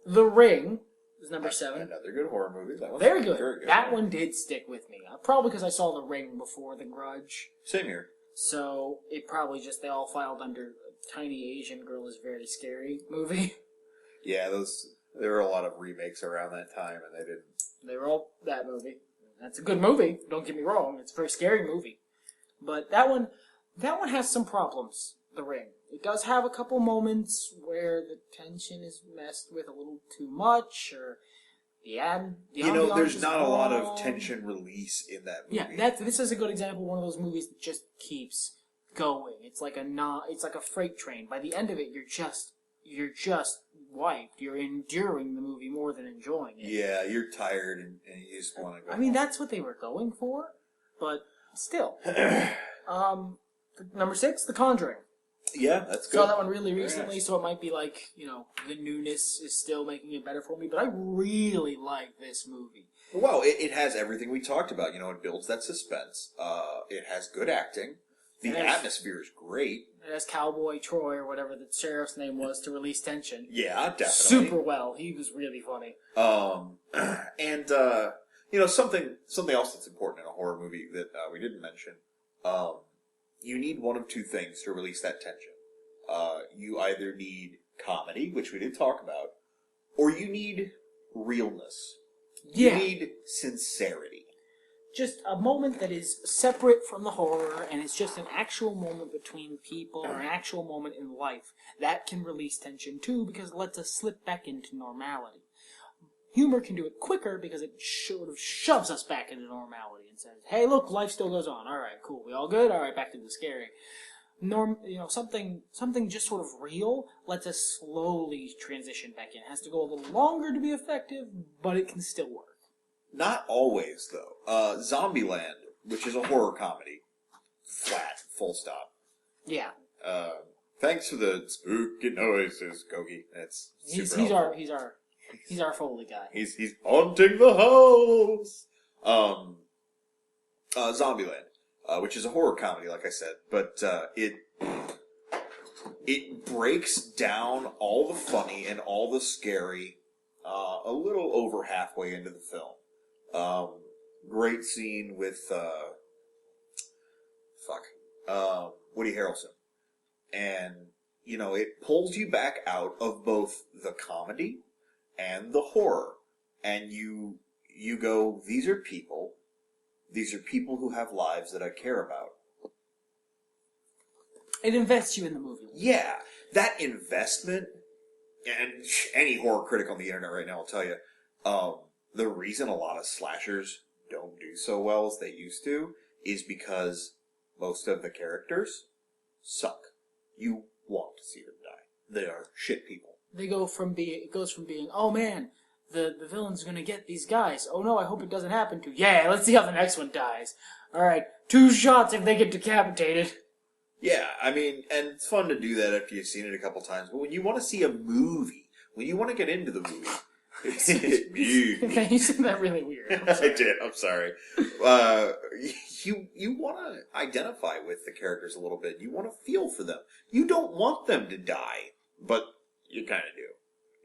The Ring is number 7. Another good horror movie. That one's Very good. Very good. That one did stick with me. Probably because I saw The Ring before The Grudge. Same here. So it probably just, they all filed under Tiny Asian Girl is Very Scary movie. Yeah, there were a lot of remakes around that time, and they didn't. They were all that movie. That's a good movie. Don't get me wrong. It's a very scary movie. But that one has some problems. The Ring. It does have a couple moments where the tension is messed with a little too much, or the ambiance there's is not a lot of wrong. tension release in that movie. Yeah, this is a good example of one of those movies that just keeps going. It's like a freight train. By the end of it, you're just wiped. You're enduring the movie more than enjoying it. Yeah, you're tired and you just want to go. I mean, that's what they were going for, but still. Number 6, The Conjuring. Yeah, that's good. Saw that one really Very recently, nice. so it might be like, the newness is still making it better for me, but I really like this movie. Well, it has everything we talked about. It builds that suspense. It has good acting. The atmosphere is great. It has Cowboy Troy, or whatever the sheriff's name was, to release tension. Yeah, definitely. Super well. He was really funny. And something else that's important in a horror movie that we didn't mention. You need one of two things to release that tension. You either need comedy, which we did talk about, or you need realness. Yeah. You need sincerity. Just a moment that is separate from the horror, and it's just an actual moment between people, or an actual moment in life. That can release tension too, because it lets us slip back into normality. Humor can do it quicker because it sort of shoves us back into normality and says, hey, look, life still goes on. All right, cool. We all good? All right, back to the scary. Something just sort of real lets us slowly transition back in. It has to go a little longer to be effective, but it can still work. Not always, though. Zombieland, which is a horror comedy. Flat. Full stop. Yeah. Thanks for the spooky noises, Kogi. That's super helpful. He's our Foley guy. He's haunting the house. Zombieland, which is a horror comedy, like I said, but it breaks down all the funny and all the scary a little over halfway into the film. Great scene with Woody Harrelson, and it pulls you back out of both the comedy and the horror, and you go, these are people who have lives that I care about. It invests you in the movie. Yeah, that investment, and any horror critic on the internet right now will tell you, the reason a lot of slashers don't do so well as they used to is because most of the characters suck. You want to see them die. They are shit people. It goes from being, oh man, the villain's gonna get these guys. Oh no, I hope it doesn't happen to. Yeah, let's see how the next one dies. Alright, 2 shots if they get decapitated. Yeah, I mean, and it's fun to do that after you've seen it a couple times, but when you want to see a movie, when you want to get into the movie... You said that really weird. I did, I'm sorry. You want to identify with the characters a little bit. You want to feel for them. You don't want them to die, but you kind of do.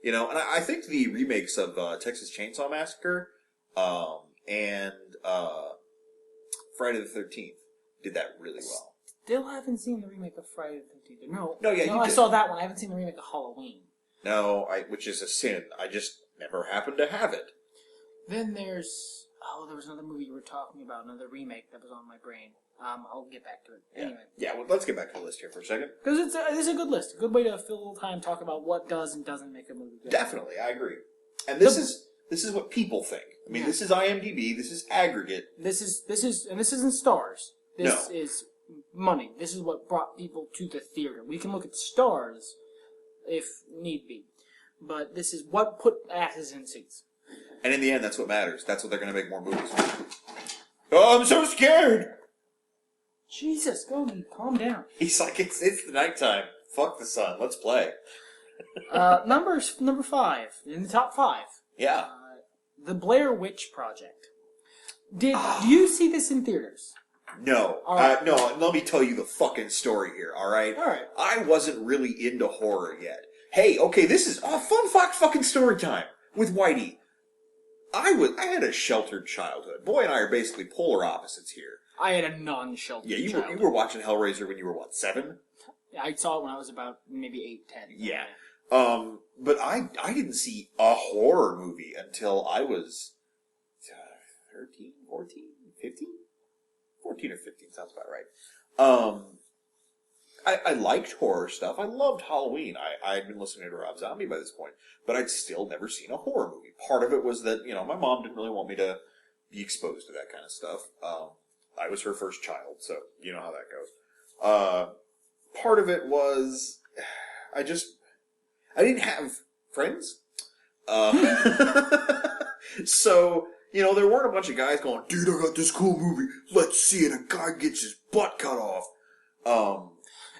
And I think the remakes of Texas Chainsaw Massacre and Friday the 13th did that really well. Still haven't seen the remake of Friday the 13th. No, I saw that one. I haven't seen the remake of Halloween. No, which is a sin. I just never happened to have it. Then there was another movie you were talking about, another remake that was on my brain. I'll get back to it. Yeah. Anyway. Yeah, well, let's get back to the list here for a second. Because it's a good list. A good way to fill a little time, talk about what does and doesn't make a movie good. Definitely, I agree. And this is what people think. I mean, This is IMDb, this is aggregate. This isn't stars. This is money. This is what brought people to the theater. We can look at stars if need be. But this is what put asses in seats. And in the end, that's what matters. That's what they're going to make more movies for. Oh, I'm so scared! Jesus, Gogi, calm down. He's like, it's the nighttime. Fuck the sun. Let's play. Number 5, in the top 5. Yeah. The Blair Witch Project. Do you see this in theaters? No. Right. No, let me tell you the fucking story here, alright? Alright. I wasn't really into horror yet. Hey, okay, this is fun fucking story time with Whitey. I had a sheltered childhood. Boy and I are basically polar opposites here. I had a non-sheltered childhood. You were watching Hellraiser when you were, what, 7? I saw it when I was about maybe 8, 10. Yeah. But I didn't see a horror movie until I was 13, 14, 15? 14 or 15 sounds about right. I liked horror stuff. I loved Halloween. I had been listening to Rob Zombie by this point, but I'd still never seen a horror movie. Part of it was that, my mom didn't really want me to be exposed to that kind of stuff. I was her first child, so you know how that goes. Part of it was, I didn't have friends. So, there weren't a bunch of guys going, dude, I got this cool movie. Let's see it. A guy gets his butt cut off.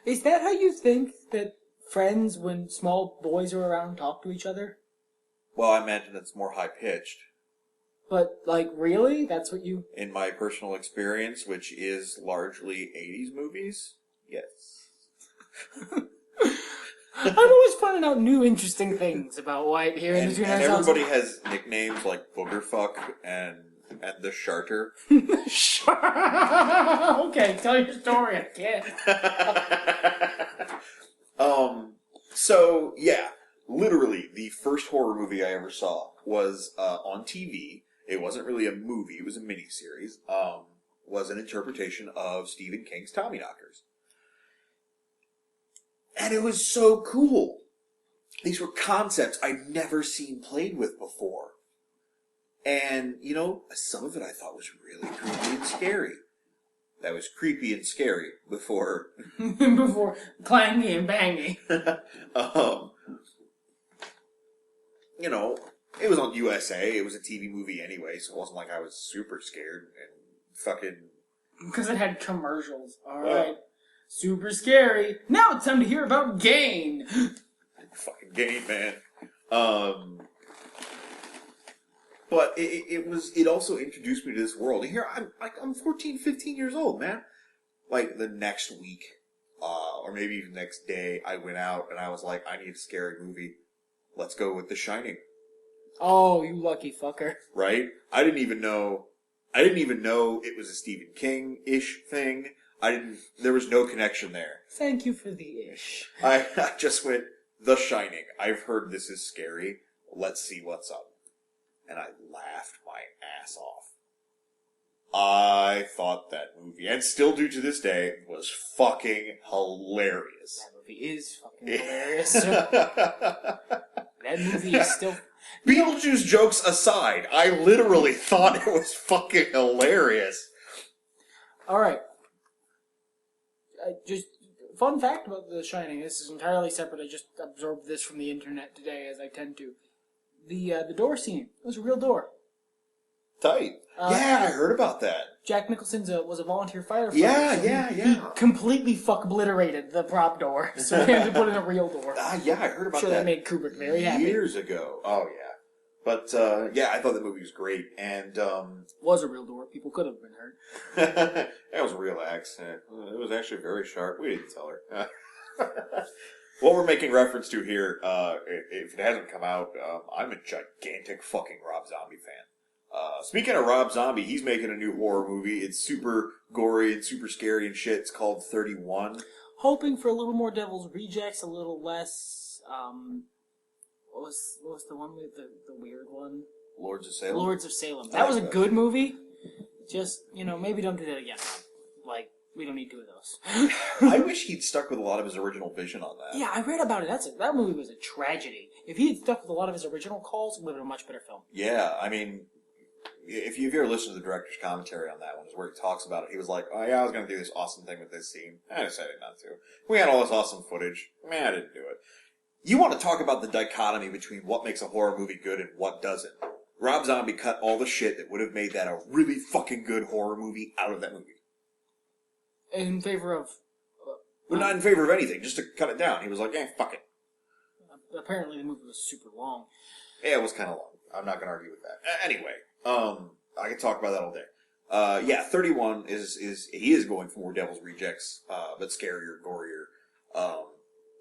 Is that how you think that friends, when small boys are around, talk to each other? Well, I imagine it's more high-pitched. But, really? That's what you... In my personal experience, which is largely 80s movies, yes. I'm always finding out new interesting things about White here in the And everybody has nicknames like Boogerfuck and the Sharter. Okay, tell your story, I can't. So, yeah. Literally, the first horror movie I ever saw was on TV. It wasn't really a movie, it was a miniseries. Was an interpretation of Stephen King's Tommyknockers. And it was so cool. These were concepts I'd never seen played with before. And, some of it I thought was really creepy and scary. That was creepy and scary before... before clangy and bangy. It was on USA. It was a TV movie anyway, so it wasn't like I was super scared and fucking... Because it had commercials. Alright. Super scary. Now it's time to hear about Gain. Fucking Gain, man. But it also introduced me to this world. And here I'm 14, 15 years old, man. Like the next week, or maybe even the next day, I went out and I was like, I need a scary movie. Let's go with The Shining. Oh, you lucky fucker. Right? I didn't even know it was a Stephen King-ish thing. There was no connection there. Thank you for the ish. I just went, The Shining. I've heard this is scary. Let's see what's up. And I laughed my ass off. I thought that movie, and still do to this day, was fucking hilarious. That movie is fucking hilarious. That movie is still... Beetlejuice jokes aside, I literally thought it was fucking hilarious. Alright. Just fun fact about The Shining. This is entirely separate. I just absorbed this from the internet today, as I tend to. The door scene. It was a real door. Tight. Yeah, I heard about that. Jack Nicholson was a volunteer firefighter. Yeah. He completely obliterated the prop door, so we had to put in a real door. Yeah, I heard about that. That made Kubrick very happy. Years ago. Oh, yeah. But, I thought the movie was great, and, was a real door. People could have been hurt. That was a real axe. It was actually very sharp. We didn't tell her. What we're making reference to here, if it hasn't come out, I'm a gigantic fucking Rob Zombie fan. Speaking of Rob Zombie, he's making a new horror movie. It's super gory and super scary and shit. It's called 31. Hoping for a little more Devil's Rejects, a little less, what was the one with the weird one? Lords of Salem? Lords of Salem. That was a good movie. Just, maybe don't do that again. Like, we don't need two of those. I wish he'd stuck with a lot of his original vision on that. Yeah, I read about it. That movie was a tragedy. If he had stuck with a lot of his original calls, it would have been a much better film. Yeah, I mean, if you've ever listened to the director's commentary on that one, where he talks about it, he was like, oh yeah, I was going to do this awesome thing with this scene. I decided not to. We had all this awesome footage. Man, I didn't do it. You want to talk about the dichotomy between what makes a horror movie good and what doesn't. Rob Zombie cut all the shit that would have made that a really fucking good horror movie out of that movie. In favor of... Well, not in favor of anything, just to cut it down. He was like, fuck it. Apparently the movie was super long. Yeah, it was kind of long. I'm not going to argue with that. Anyway, I can talk about that all day. 31 he is going for more Devil's Rejects, but scarier, gorier.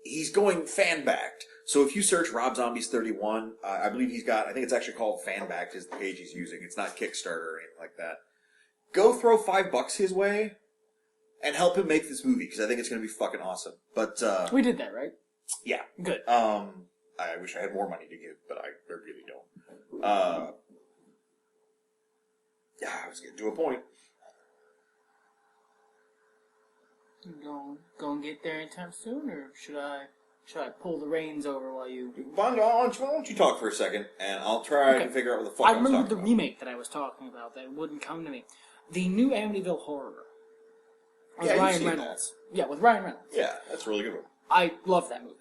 He's going fan-backed. So if you search Rob Zombie's 31, I believe he's got, I think it's actually called fan-backed is the page he's using. It's not Kickstarter or anything like that. Go throw $5 his way and help him make this movie, because I think it's going to be fucking awesome. But, we did that, right? Yeah. Good. I wish I had more money to give, but I really don't. Yeah, I was getting to a point. Go and get there anytime soon, or should I pull the reins over while you... Why don't you talk for a second, and I'll try to figure out what the fuck I was talking about. I remember the remake that I was talking about that wouldn't come to me. The new Amityville Horror. With Ryan Reynolds. That. Yeah, with Ryan Reynolds. Yeah, that's a really good one. I love that movie.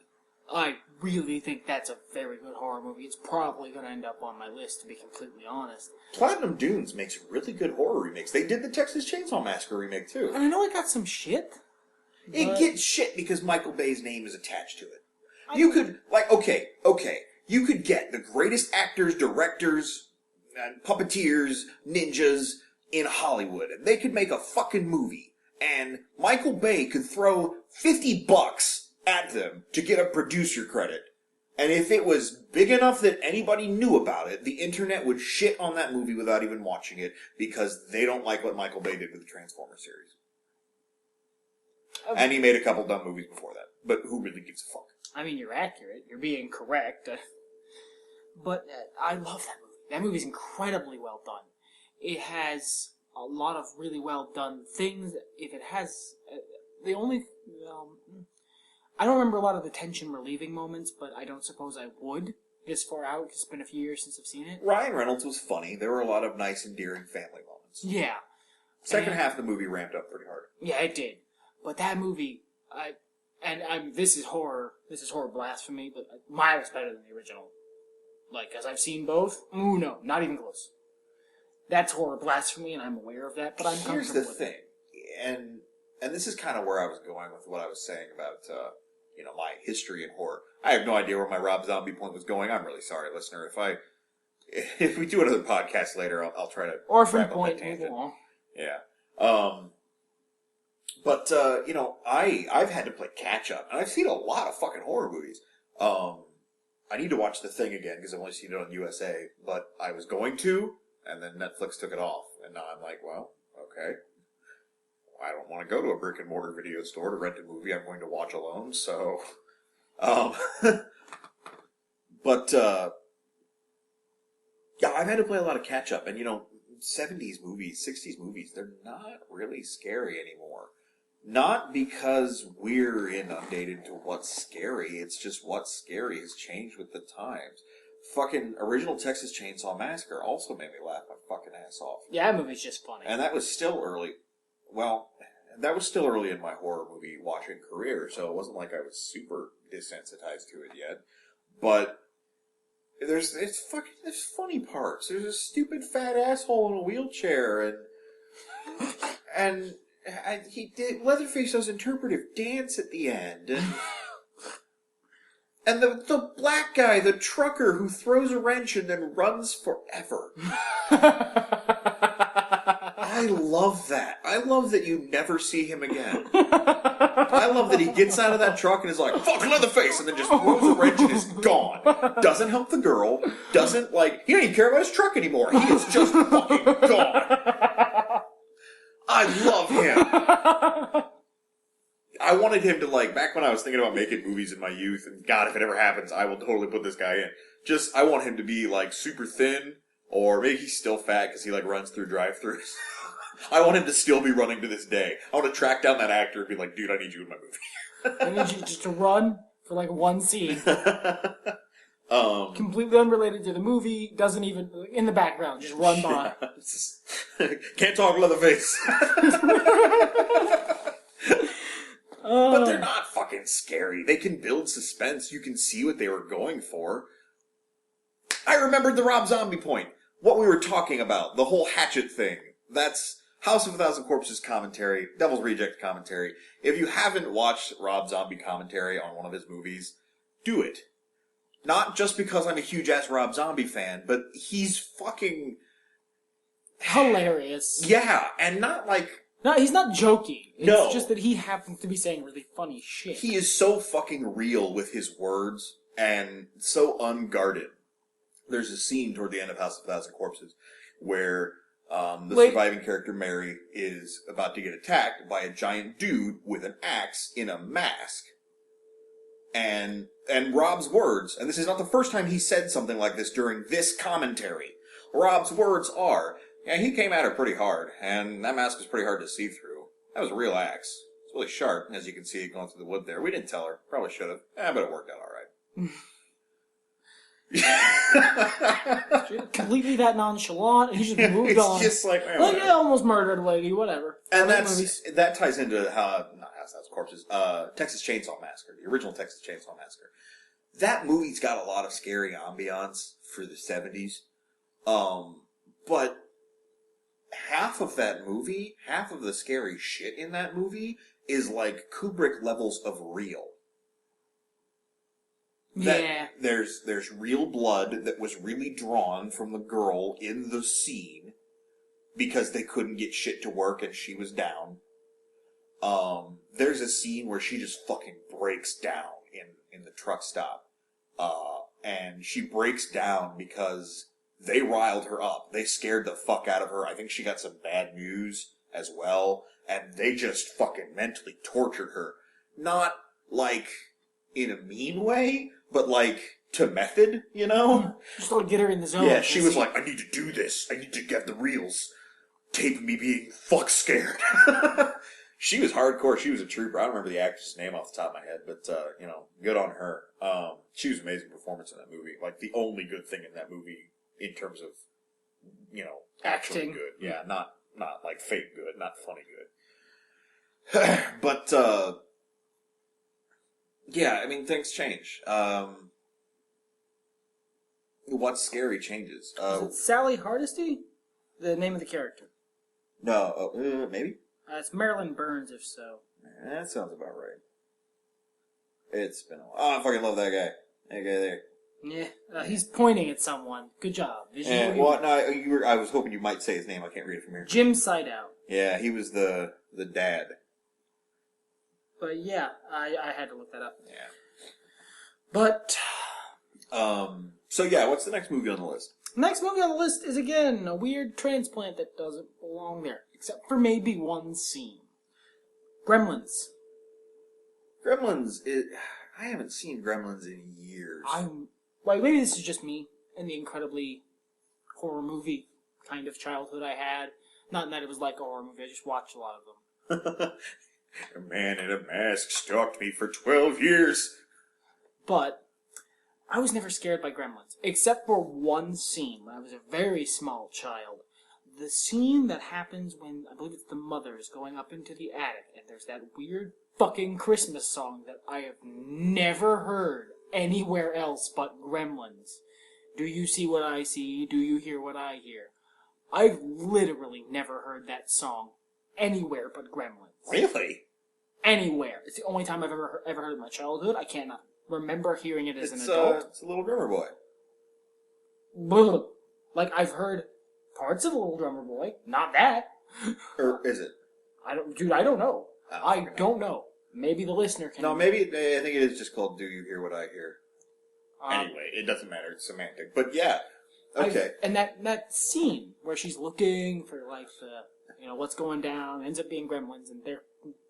I really think that's a very good horror movie. It's probably going to end up on my list, to be completely honest. Platinum Dunes makes really good horror remakes. They did the Texas Chainsaw Massacre remake, too. And I know it got some shit. It gets shit because Michael Bay's name is attached to it. You could get the greatest actors, directors, puppeteers, ninjas in Hollywood, and they could make a fucking movie, and Michael Bay could throw $50 at them to get a producer credit. And if it was big enough that anybody knew about it, the internet would shit on that movie without even watching it, because they don't like what Michael Bay did with the Transformers series. Okay. And he made a couple dumb movies before that. But who really gives a fuck? I mean, you're accurate. You're being correct. But I love that movie. That movie's incredibly well done. It has a lot of really well done things. If it has... the only... I don't remember a lot of the tension relieving moments, but I don't suppose I would this far out. It's been a few years since I've seen it. Ryan Reynolds was funny. There were a lot of nice, endearing family moments. Yeah. Second half of the movie ramped up pretty hard. Yeah, it did. But that movie, this is horror blasphemy, but miles better than the original. Like, as I've seen both, ooh, no, not even close. That's horror blasphemy, and I'm aware of that, but I'm comfortable with it. Here's the thing, and this is kind of where I was going with what I was saying about, my history in horror. I have no idea where my Rob Zombie point was going. I'm really sorry, listener. If we do another podcast later, I'll try to or if we point along. Yeah. But I've had to play catch up, and I've seen a lot of fucking horror movies. I need to watch The Thing again because I've only seen it on USA, but I was going to, and then Netflix took it off, and now I'm like, well, okay. I don't want to go to a brick and mortar video store to rent a movie I'm going to watch alone, so, but, yeah, I've had to play a lot of catch up, and 70s movies, 60s movies, they're not really scary anymore. Not because we're inundated to what's scary, it's just what's scary has changed with the times. Fucking original Texas Chainsaw Massacre also made me laugh my fucking ass off. Yeah, that movie's just funny. And that was still early. Well, that was still early in my horror movie watching career, so it wasn't like I was super desensitized to it yet. But there's funny parts. There's a stupid fat asshole in a wheelchair, and Leatherface does interpretive dance at the end, and the black guy, the trucker who throws a wrench and then runs forever. I love that. I love that you never see him again. I love that he gets out of that truck and is like, fuck Leatherface, and then just throws a wrench and is gone. Doesn't help the girl. He don't even care about his truck anymore. He is just fucking gone. I love him. I wanted him to, back when I was thinking about making movies in my youth, and God, if it ever happens, I will totally put this guy in. I want him to be, super thin, or maybe he's still fat because he, runs through drive-thrus. I want him to still be running to this day. I want to track down that actor and be like, dude, I need you in my movie. I need you just to run for, one scene. Completely unrelated to the movie, doesn't even, in the background, just run by. Can't talk Leatherface. But they're not fucking scary. They can build suspense. You can see what they were going for. I remembered the Rob Zombie point. what we were talking about, the whole hatchet thing, that's House of a Thousand Corpses commentary, Devil's Reject commentary. If you haven't watched Rob Zombie commentary on one of his movies, do it. Not just because I'm a huge-ass Rob Zombie fan, but he's fucking... hilarious. Yeah, and not like... No, he's not joking. No. It's just that he happens to be saying really funny shit. He is so fucking real with his words, and so unguarded. There's a scene toward the end of House of a Thousand Corpses where the surviving character, Mary, is about to get attacked by a giant dude with an axe in a mask. And Rob's words, and this is not the first time he said something like this during this commentary. Rob's words are, yeah, he came at her pretty hard, and that mask was pretty hard to see through. That was a real axe. It's really sharp, as you can see going through the wood there. We didn't tell her. Probably should have. But it worked out alright. Completely that nonchalant, and he just moved on. It's just like, man, yeah, almost murdered a lady, whatever. And that ties into not House of Corpses, Texas Chainsaw Massacre, the original Texas Chainsaw Massacre. That movie's got a lot of scary ambiance for the 70s. But half of that movie, half of the scary shit in that movie is like Kubrick levels of real. Yeah. There's real blood that was really drawn from the girl in the scene because they couldn't get shit to work and she was down. There's a scene where she just fucking breaks down in the truck stop. And she breaks down because they riled her up. They scared the fuck out of her. I think she got some bad news as well. And they just fucking mentally tortured her. Not like in a mean way, but like to method, you know? Just to get her in the zone. Yeah, she was like, I need to do this. I need to get the reels. Tape me being fuck scared. She was hardcore. She was a trooper. I don't remember the actress' name off the top of my head, but, good on her. She was an amazing performance in that movie. Like, the only good thing in that movie in terms of, actually acting. good. Yeah, not like fake good, not funny good. But, yeah, I mean, things change. What's scary changes. Is it Sally Hardesty? The name of the character. No, maybe? It's Marilyn Burns, if so. That sounds about right. It's been a while. Oh, I fucking love that guy. That guy there. Yeah, he's pointing at someone. Good job. And what? No, I was hoping you might say his name. I can't read it from here. Jim Sideout. Yeah, he was the dad. But yeah, I had to look that up. Yeah. But so yeah, what's the next movie on the list? Next movie on the list is again a weird transplant that doesn't belong there, except for maybe one scene. Gremlins. I haven't seen Gremlins in years. Maybe this is just me and the incredibly horror movie kind of childhood I had. Not that it was like a horror movie, I just watched a lot of them. A man in a mask stalked me for 12 years. But I was never scared by Gremlins, except for one scene when I was a very small child. The scene that happens when, I believe it's the mother is going up into the attic, and there's that weird fucking Christmas song that I have never heard anywhere else but Gremlins. Do you see what I see? Do you hear what I hear? I've literally never heard that song anywhere but Gremlins. Really? Anywhere. It's the only time I've ever heard it in my childhood. I cannot remember hearing it as an adult. It's a Little Drummer Boy. Blah. Like, I've heard parts of a Little Drummer Boy. Not that. Or is it? I don't know. I don't know. Maybe the listener can. No, maybe, I think it is just called Do You Hear What I Hear? Anyway, it doesn't matter. It's semantic. But yeah. Okay. And that scene where she's looking for, like, what's going down, ends up being Gremlins, and they're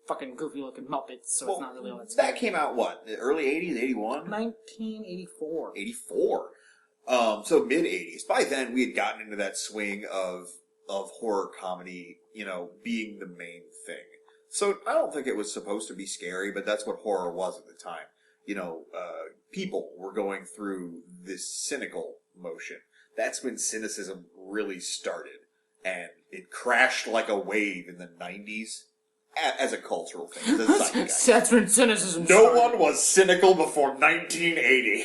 fucking goofy looking Muppets, so it's not really all that scary. That came out, what, the early 80s, 81? 1984. 84. So mid-80s. By then, we had gotten into that swing of horror comedy, being the main thing. So I don't think it was supposed to be scary, but that's what horror was at the time. People were going through this cynical motion. That's when cynicism really started. And it crashed like a wave in the 90s as a cultural thing. That's when cynicism No started. one was cynical before 1980.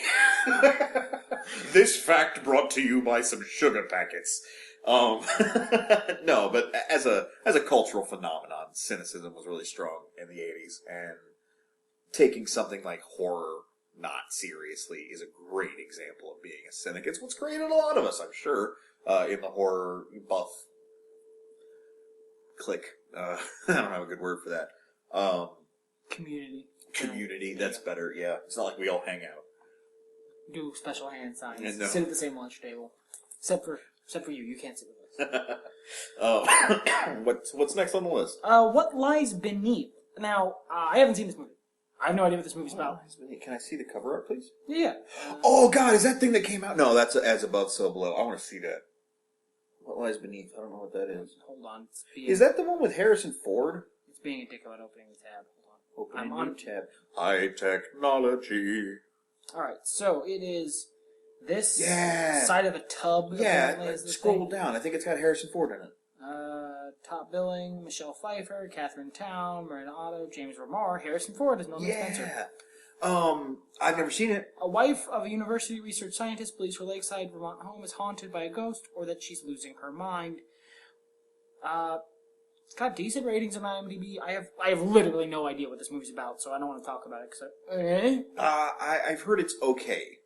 This fact brought to you by some sugar packets. No, but as a cultural phenomenon, cynicism was really strong in the 80s, and taking something like horror not seriously is a great example of being a cynic. It's what's created a lot of us, I'm sure, in the horror buff clique. I don't have a good word for that. Community, that's better, yeah. It's not like we all hang out. Do special hand signs. No. Sit at the same lunch table. Except for you can't sit with us. What's next on the list? What Lies Beneath. Now, I haven't seen this movie. I have no idea what this movie's about. Can I see the cover art, please? Yeah. Oh, God, is that thing that came out? No, that's As Above, So Below. I want to see that. What Lies Beneath? I don't know what that is. Hold on. Is that the one with Harrison Ford? It's being a dick about opening the tab. Hold on. Opening new tab. High technology. Alright, so it is this Yeah. side of a tub. Yeah, scroll down. I think it's got Harrison Ford in it. Top billing, Michelle Pfeiffer, Catherine Town, Marina Otto, James Remar, Harrison Ford as Norman Spencer. I've never seen it. A wife of a university research scientist believes her lakeside Vermont home is haunted by a ghost or that she's losing her mind. It's got decent ratings on IMDb. I have literally no idea what this movie's about, so I don't want to talk about it. I've heard it's okay.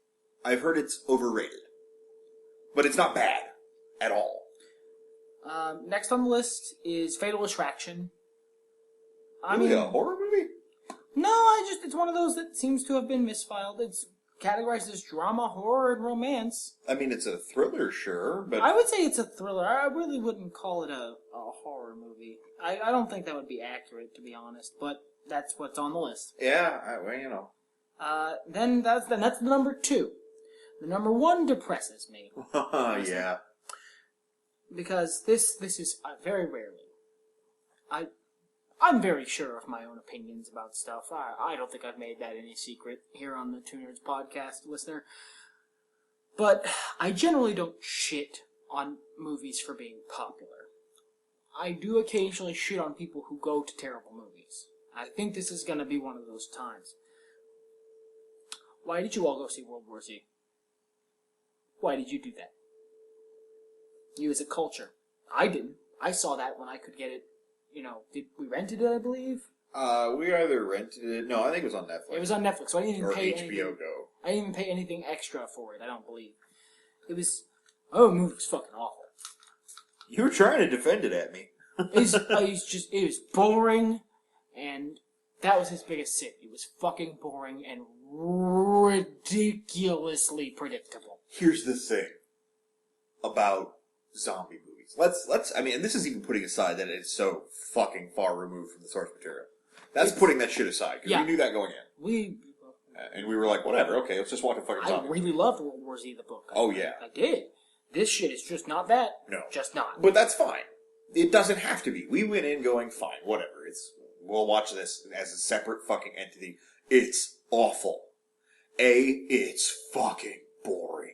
I've heard it's overrated. But it's not bad. At all. Next on the list is Fatal Attraction. A horror movie? No, it's one of those that seems to have been misfiled. It's categorized as drama, horror, and romance. I mean, it's a thriller, sure, but... I would say it's a thriller. I really wouldn't call it a horror movie. I don't think that would be accurate, to be honest, but that's what's on the list. Yeah, Then that's the number 2. The number 1 depresses me. Yeah. Because this is very rarely. I'm very sure of my own opinions about stuff. I don't think I've made that any secret here on the Two Nerds podcast, listener. But I generally don't shit on movies for being popular. I do occasionally shit on people who go to terrible movies. I think this is going to be one of those times. Why did you all go see World War Z? Why did you do that? You as a culture. I didn't. I saw that when I could get it. We rented it, I believe? We either rented it... No, I think it was on Netflix. It was on Netflix, so I didn't even pay HBO anything. Go. I didn't even pay anything extra for it, I don't believe. It was... Oh, the movie was fucking awful. You were trying to defend it at me. It was boring, and that was his biggest sin. It was fucking boring and ridiculously predictable. Here's the thing about zombie movies. And this is even putting aside that it's so fucking far removed from the source material. That's putting that shit aside, because we knew that going in. And we were like, whatever, okay, let's just watch a fucking zombie. I really loved World War Z, the book. Yeah. I did. This shit is just not that. No. Just not. But that's fine. It doesn't have to be. We went in going, fine, whatever. We'll watch this as a separate fucking entity. It's awful. A, it's fucking boring.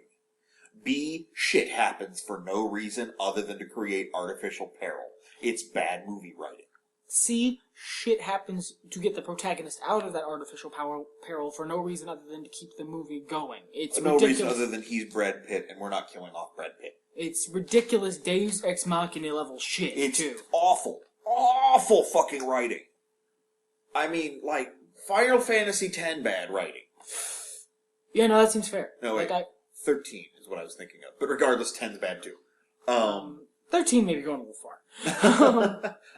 B, shit happens for no reason other than to create artificial peril. It's bad movie writing. C, shit happens to get the protagonist out of that artificial peril for no reason other than to keep the movie going. It's no ridiculous. reason other than he's Brad Pitt and we're not killing off Brad Pitt. It's ridiculous Deus Ex Machina level shit, too. It's awful. Awful fucking writing. I mean, like, Final Fantasy X bad writing. Yeah, no, that seems fair. No, wait. 13 is what I was thinking of. But regardless, 10's bad too. 13 maybe going a little far.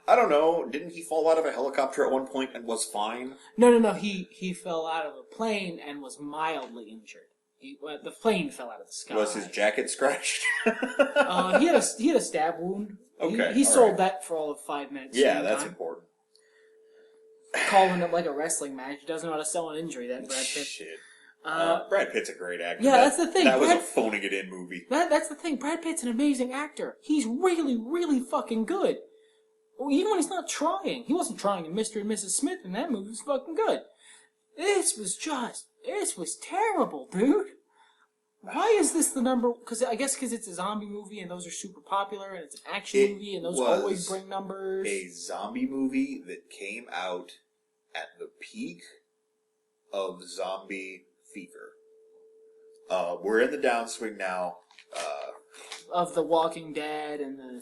I don't know. Didn't he fall out of a helicopter at one point and was fine? No. He fell out of a plane and was mildly injured. The plane fell out of the sky. Was his jacket scratched? He had a stab wound. Okay, he sold that for all of 5 minutes. Yeah, that's important. Calling it like a wrestling match. He doesn't know how to sell an injury, that Brad Pitt. Shit. Brad Pitt's a great actor. Yeah, that's the thing. That was a phoning it in movie. That's the thing. Brad Pitt's an amazing actor. He's really, really fucking good. Even when he's not trying. He wasn't trying in Mr. and Mrs. Smith, and that movie was fucking good. This was terrible, dude. Why is this the number? Because it's a zombie movie, and those are super popular, and it's an action movie, and those always bring numbers. A zombie movie that came out at the peak of zombie fever. We're in the downswing now. Of The Walking Dead and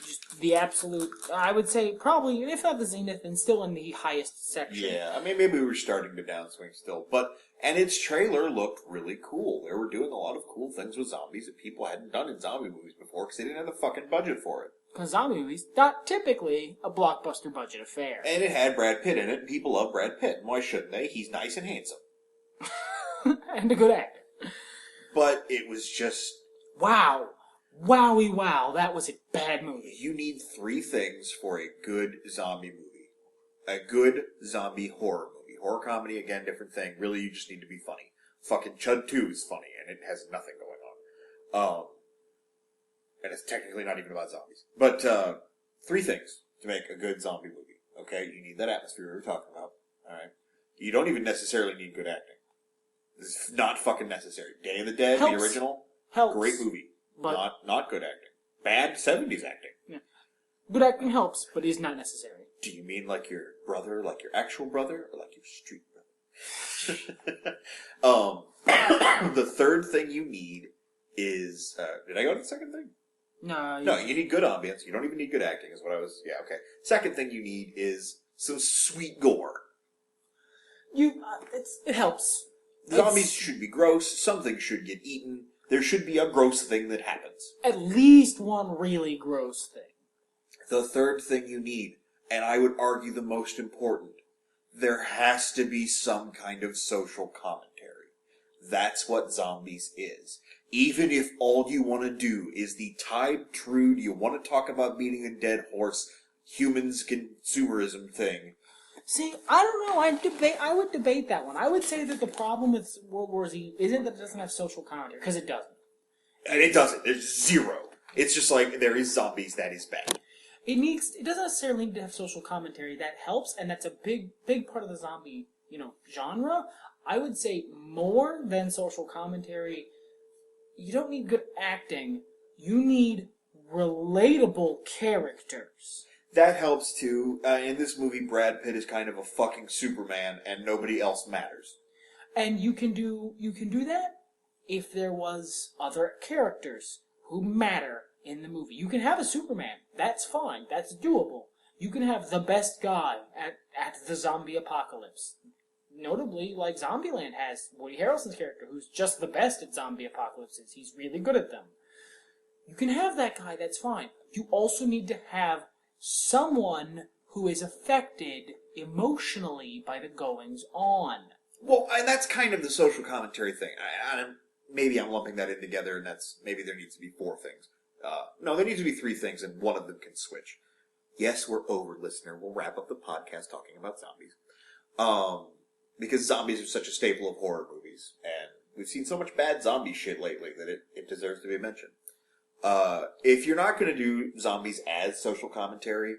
just the absolute, I would say probably, if not the zenith, and still in the highest section. Yeah, I mean, maybe we were starting to downswing still. And its trailer looked really cool. They were doing a lot of cool things with zombies that people hadn't done in zombie movies before because they didn't have the fucking budget for it. Because zombie movies, not typically a blockbuster budget affair. And it had Brad Pitt in it, and people love Brad Pitt. And why shouldn't they? He's nice and handsome. And a good actor. But it was just... Wow. Wowie wow. That was a bad movie. You need 3 things for a good zombie movie. A good zombie horror movie. Horror comedy, again, different thing. Really, you just need to be funny. Fucking Chud 2 is funny, and it has nothing going on. And it's technically not even about zombies. But 3 things to make a good zombie movie. Okay? You need that atmosphere we were talking about. Alright? You don't even necessarily need good acting. This is not fucking necessary. Day of the Dead, Helps. the original, Helps. great movie. But Not good acting. Bad 70s acting. Yeah. Good acting helps, but is not necessary. Do you mean like your brother, like your actual brother, or like your street brother? The third thing you need is... did I go to the second thing? No, You need good ambience. You don't even need good acting, is what I was... Yeah, okay. Second thing you need is some sweet gore. It helps. Zombies should be gross. Something should get eaten. There should be a gross thing that happens. At least one really gross thing. The third thing you need, and I would argue the most important, there has to be some kind of social commentary. That's what zombies is. Even if all you want to do is the Tide Trude, you want to talk about beating a dead horse, humans consumerism thing. See, I don't know. I would debate that one. I would say that the problem with World War Z isn't that it doesn't have social commentary, because it doesn't. And it doesn't. There's zero. It's just like, there is zombies, that is bad. It doesn't necessarily need to have social commentary. That helps, and that's a big part of the zombie, genre. I would say more than social commentary. You don't need good acting. You need relatable characters. That helps too. In this movie, Brad Pitt is kind of a fucking Superman, and nobody else matters. And you can do that if there was other characters who matter in the movie. You can have a Superman. That's fine. That's doable. You can have the best guy at the zombie apocalypse. Notably, like Zombieland has Woody Harrelson's character, who's just the best at zombie apocalypses. He's really good at them. You can have that guy. That's fine. You also need to have someone who is affected emotionally by the goings-on. Well, and that's kind of the social commentary thing. Maybe I'm lumping that in together, and maybe there needs to be 4 things. No, there needs to be 3 things, and one of them can switch. Yes, we're over, listener. We'll wrap up the podcast talking about zombies. Because zombies are such a staple of horror movies, and we've seen so much bad zombie shit lately that it deserves to be mentioned. If you're not going to do zombies as social commentary,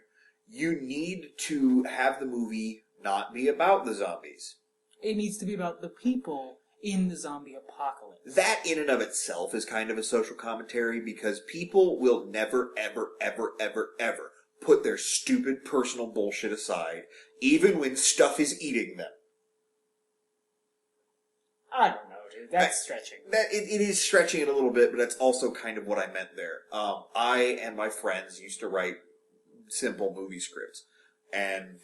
you need to have the movie not be about the zombies. It needs to be about the people in the zombie apocalypse. That in and of itself is kind of a social commentary because people will never, ever, ever, ever, ever put their stupid personal bullshit aside, even when stuff is eating them. I don't know, dude. That's stretching. It is stretching it a little bit, but that's also kind of what I meant there. I and my friends used to write simple movie scripts, and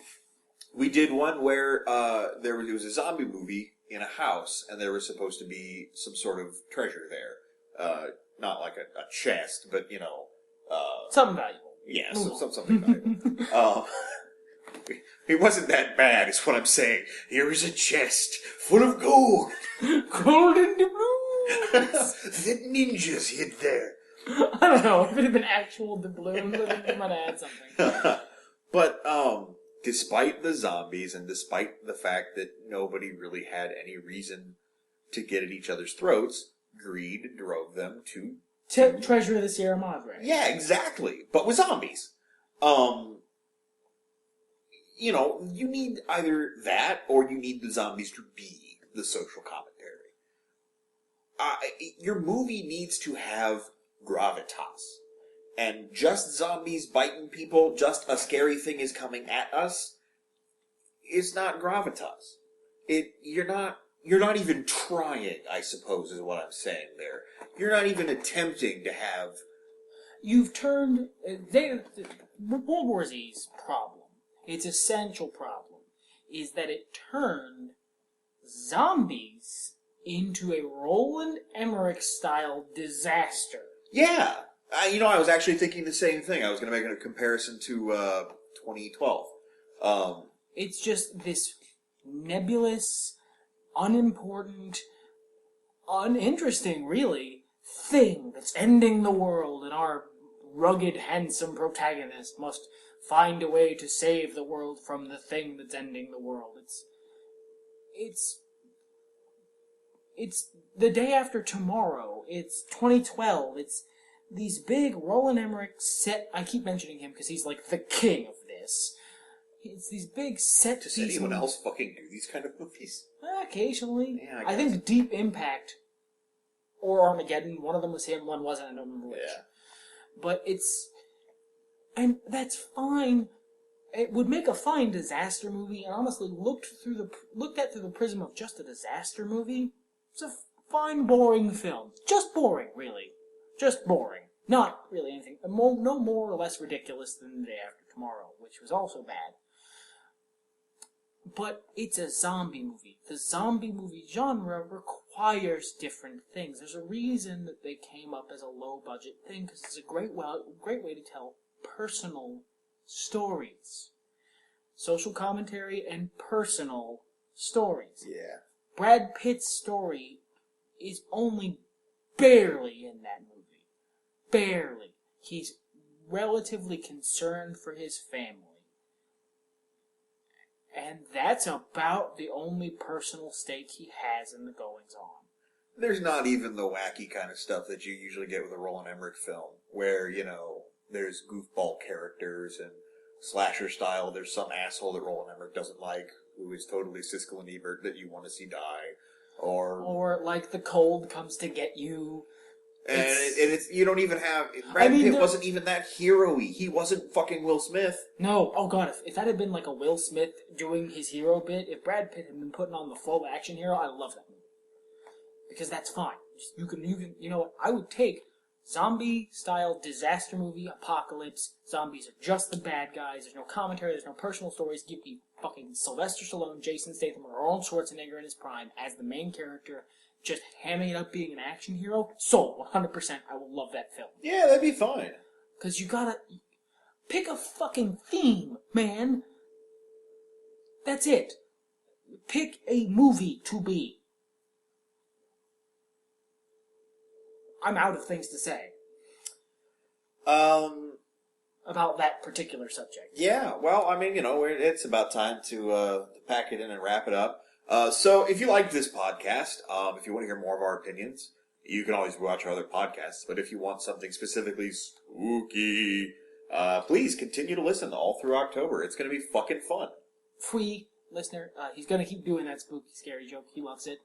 we did one where it was a zombie movie in a house, and there was supposed to be some sort of treasure there. Not like a chest, but, something valuable. Yeah, something valuable. It wasn't that bad, is what I'm saying. Here is a chest full of gold. Golden doubloons! The ninjas hid there. I don't know. If it had been actual doubloons, I think they might have had something. But, despite the zombies and despite the fact that nobody really had any reason to get at each other's throats, greed drove them to Treasure of the Sierra Madre. Yeah, exactly. But with zombies. You need either that or you need the zombies to be the social commentary. Your movie needs to have gravitas. And just zombies biting people, just a scary thing is coming at us, is not gravitas. You're not you're not even trying, I suppose, is what I'm saying there. You're not even attempting to have... You've turned... World War Z's problem, its essential problem, is that it turned zombies into a Roland Emmerich-style disaster. Yeah! I was actually thinking the same thing. I was going to make a comparison to 2012. It's just this nebulous, unimportant, uninteresting, really, thing that's ending the world, and our rugged, handsome protagonist must find a way to save the world from the thing that's ending the world. It's the day after tomorrow. It's 2012. It's these big Roland Emmerich set... I keep mentioning him because he's like the king of this. It's these big set Does anyone else fucking do these kind of movies? Occasionally. Yeah, I think Deep Impact or Armageddon, one of them was him, one wasn't, I don't remember which. Yeah. But it's... And that's fine. It would make a fine disaster movie, and honestly, looked at through the prism of just a disaster movie, it's a fine, boring film. Just boring, really. Just boring. Not really anything. No more or less ridiculous than The Day After Tomorrow, which was also bad. But it's a zombie movie. The zombie movie genre requires different things. There's a reason that they came up as a low-budget thing, because it's a great way to tell personal stories. Social commentary and personal stories. Yeah. Brad Pitt's story is only barely in that movie. Barely. He's relatively concerned for his family. And that's about the only personal stake he has in the goings-on. There's not even the wacky kind of stuff that you usually get with a Roland Emmerich film, where, there's goofball characters and slasher style. There's some asshole that Roland Emmerich doesn't like, who is totally Siskel and Ebert that you want to see die. Or like The Cold Comes to Get You. And it's you don't even have... Brad Pitt wasn't even that hero-y. He wasn't fucking Will Smith. No. Oh, God. If that had been like a Will Smith doing his hero bit, if Brad Pitt had been putting on the full action hero, I'd love that movie. Because that's fine. You know what? I would take zombie-style disaster movie, apocalypse. Zombies are just the bad guys. There's no commentary. There's no personal stories. Give me fucking Sylvester Stallone, Jason Statham, or Arnold Schwarzenegger in his prime as the main character, just hamming it up being an action hero. Sold. 100%. I will love that film. Yeah, that'd be fine. Because you gotta pick a fucking theme, man. That's it. Pick a movie to be. I'm out of things to say. About that particular subject. Yeah, well, it's about time to pack it in and wrap it up. So if you like this podcast, if you want to hear more of our opinions, you can always watch our other podcasts. But if you want something specifically spooky, please continue to listen all through October. It's going to be fucking fun. Free listener, he's going to keep doing that spooky, scary joke. He loves it.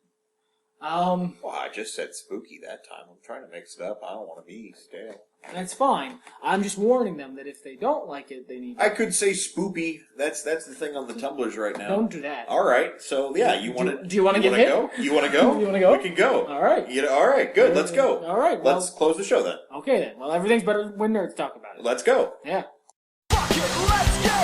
Well, I just said spooky that time. I'm trying to mix it up. I don't want to be stale. That's fine. I'm just warning them that if they don't like it, they need to... I could say spoopy. That's the thing on the tumblers right now. Don't do that. All right. So, yeah, you want to... Do you want to get hit? Go? You want to go? You want to go? We can go. All right. All right, good. Let's go. All right. Well, let's close the show then. Okay, then. Well, everything's better when nerds talk about it. Let's go. Yeah. Fuck it, let's go!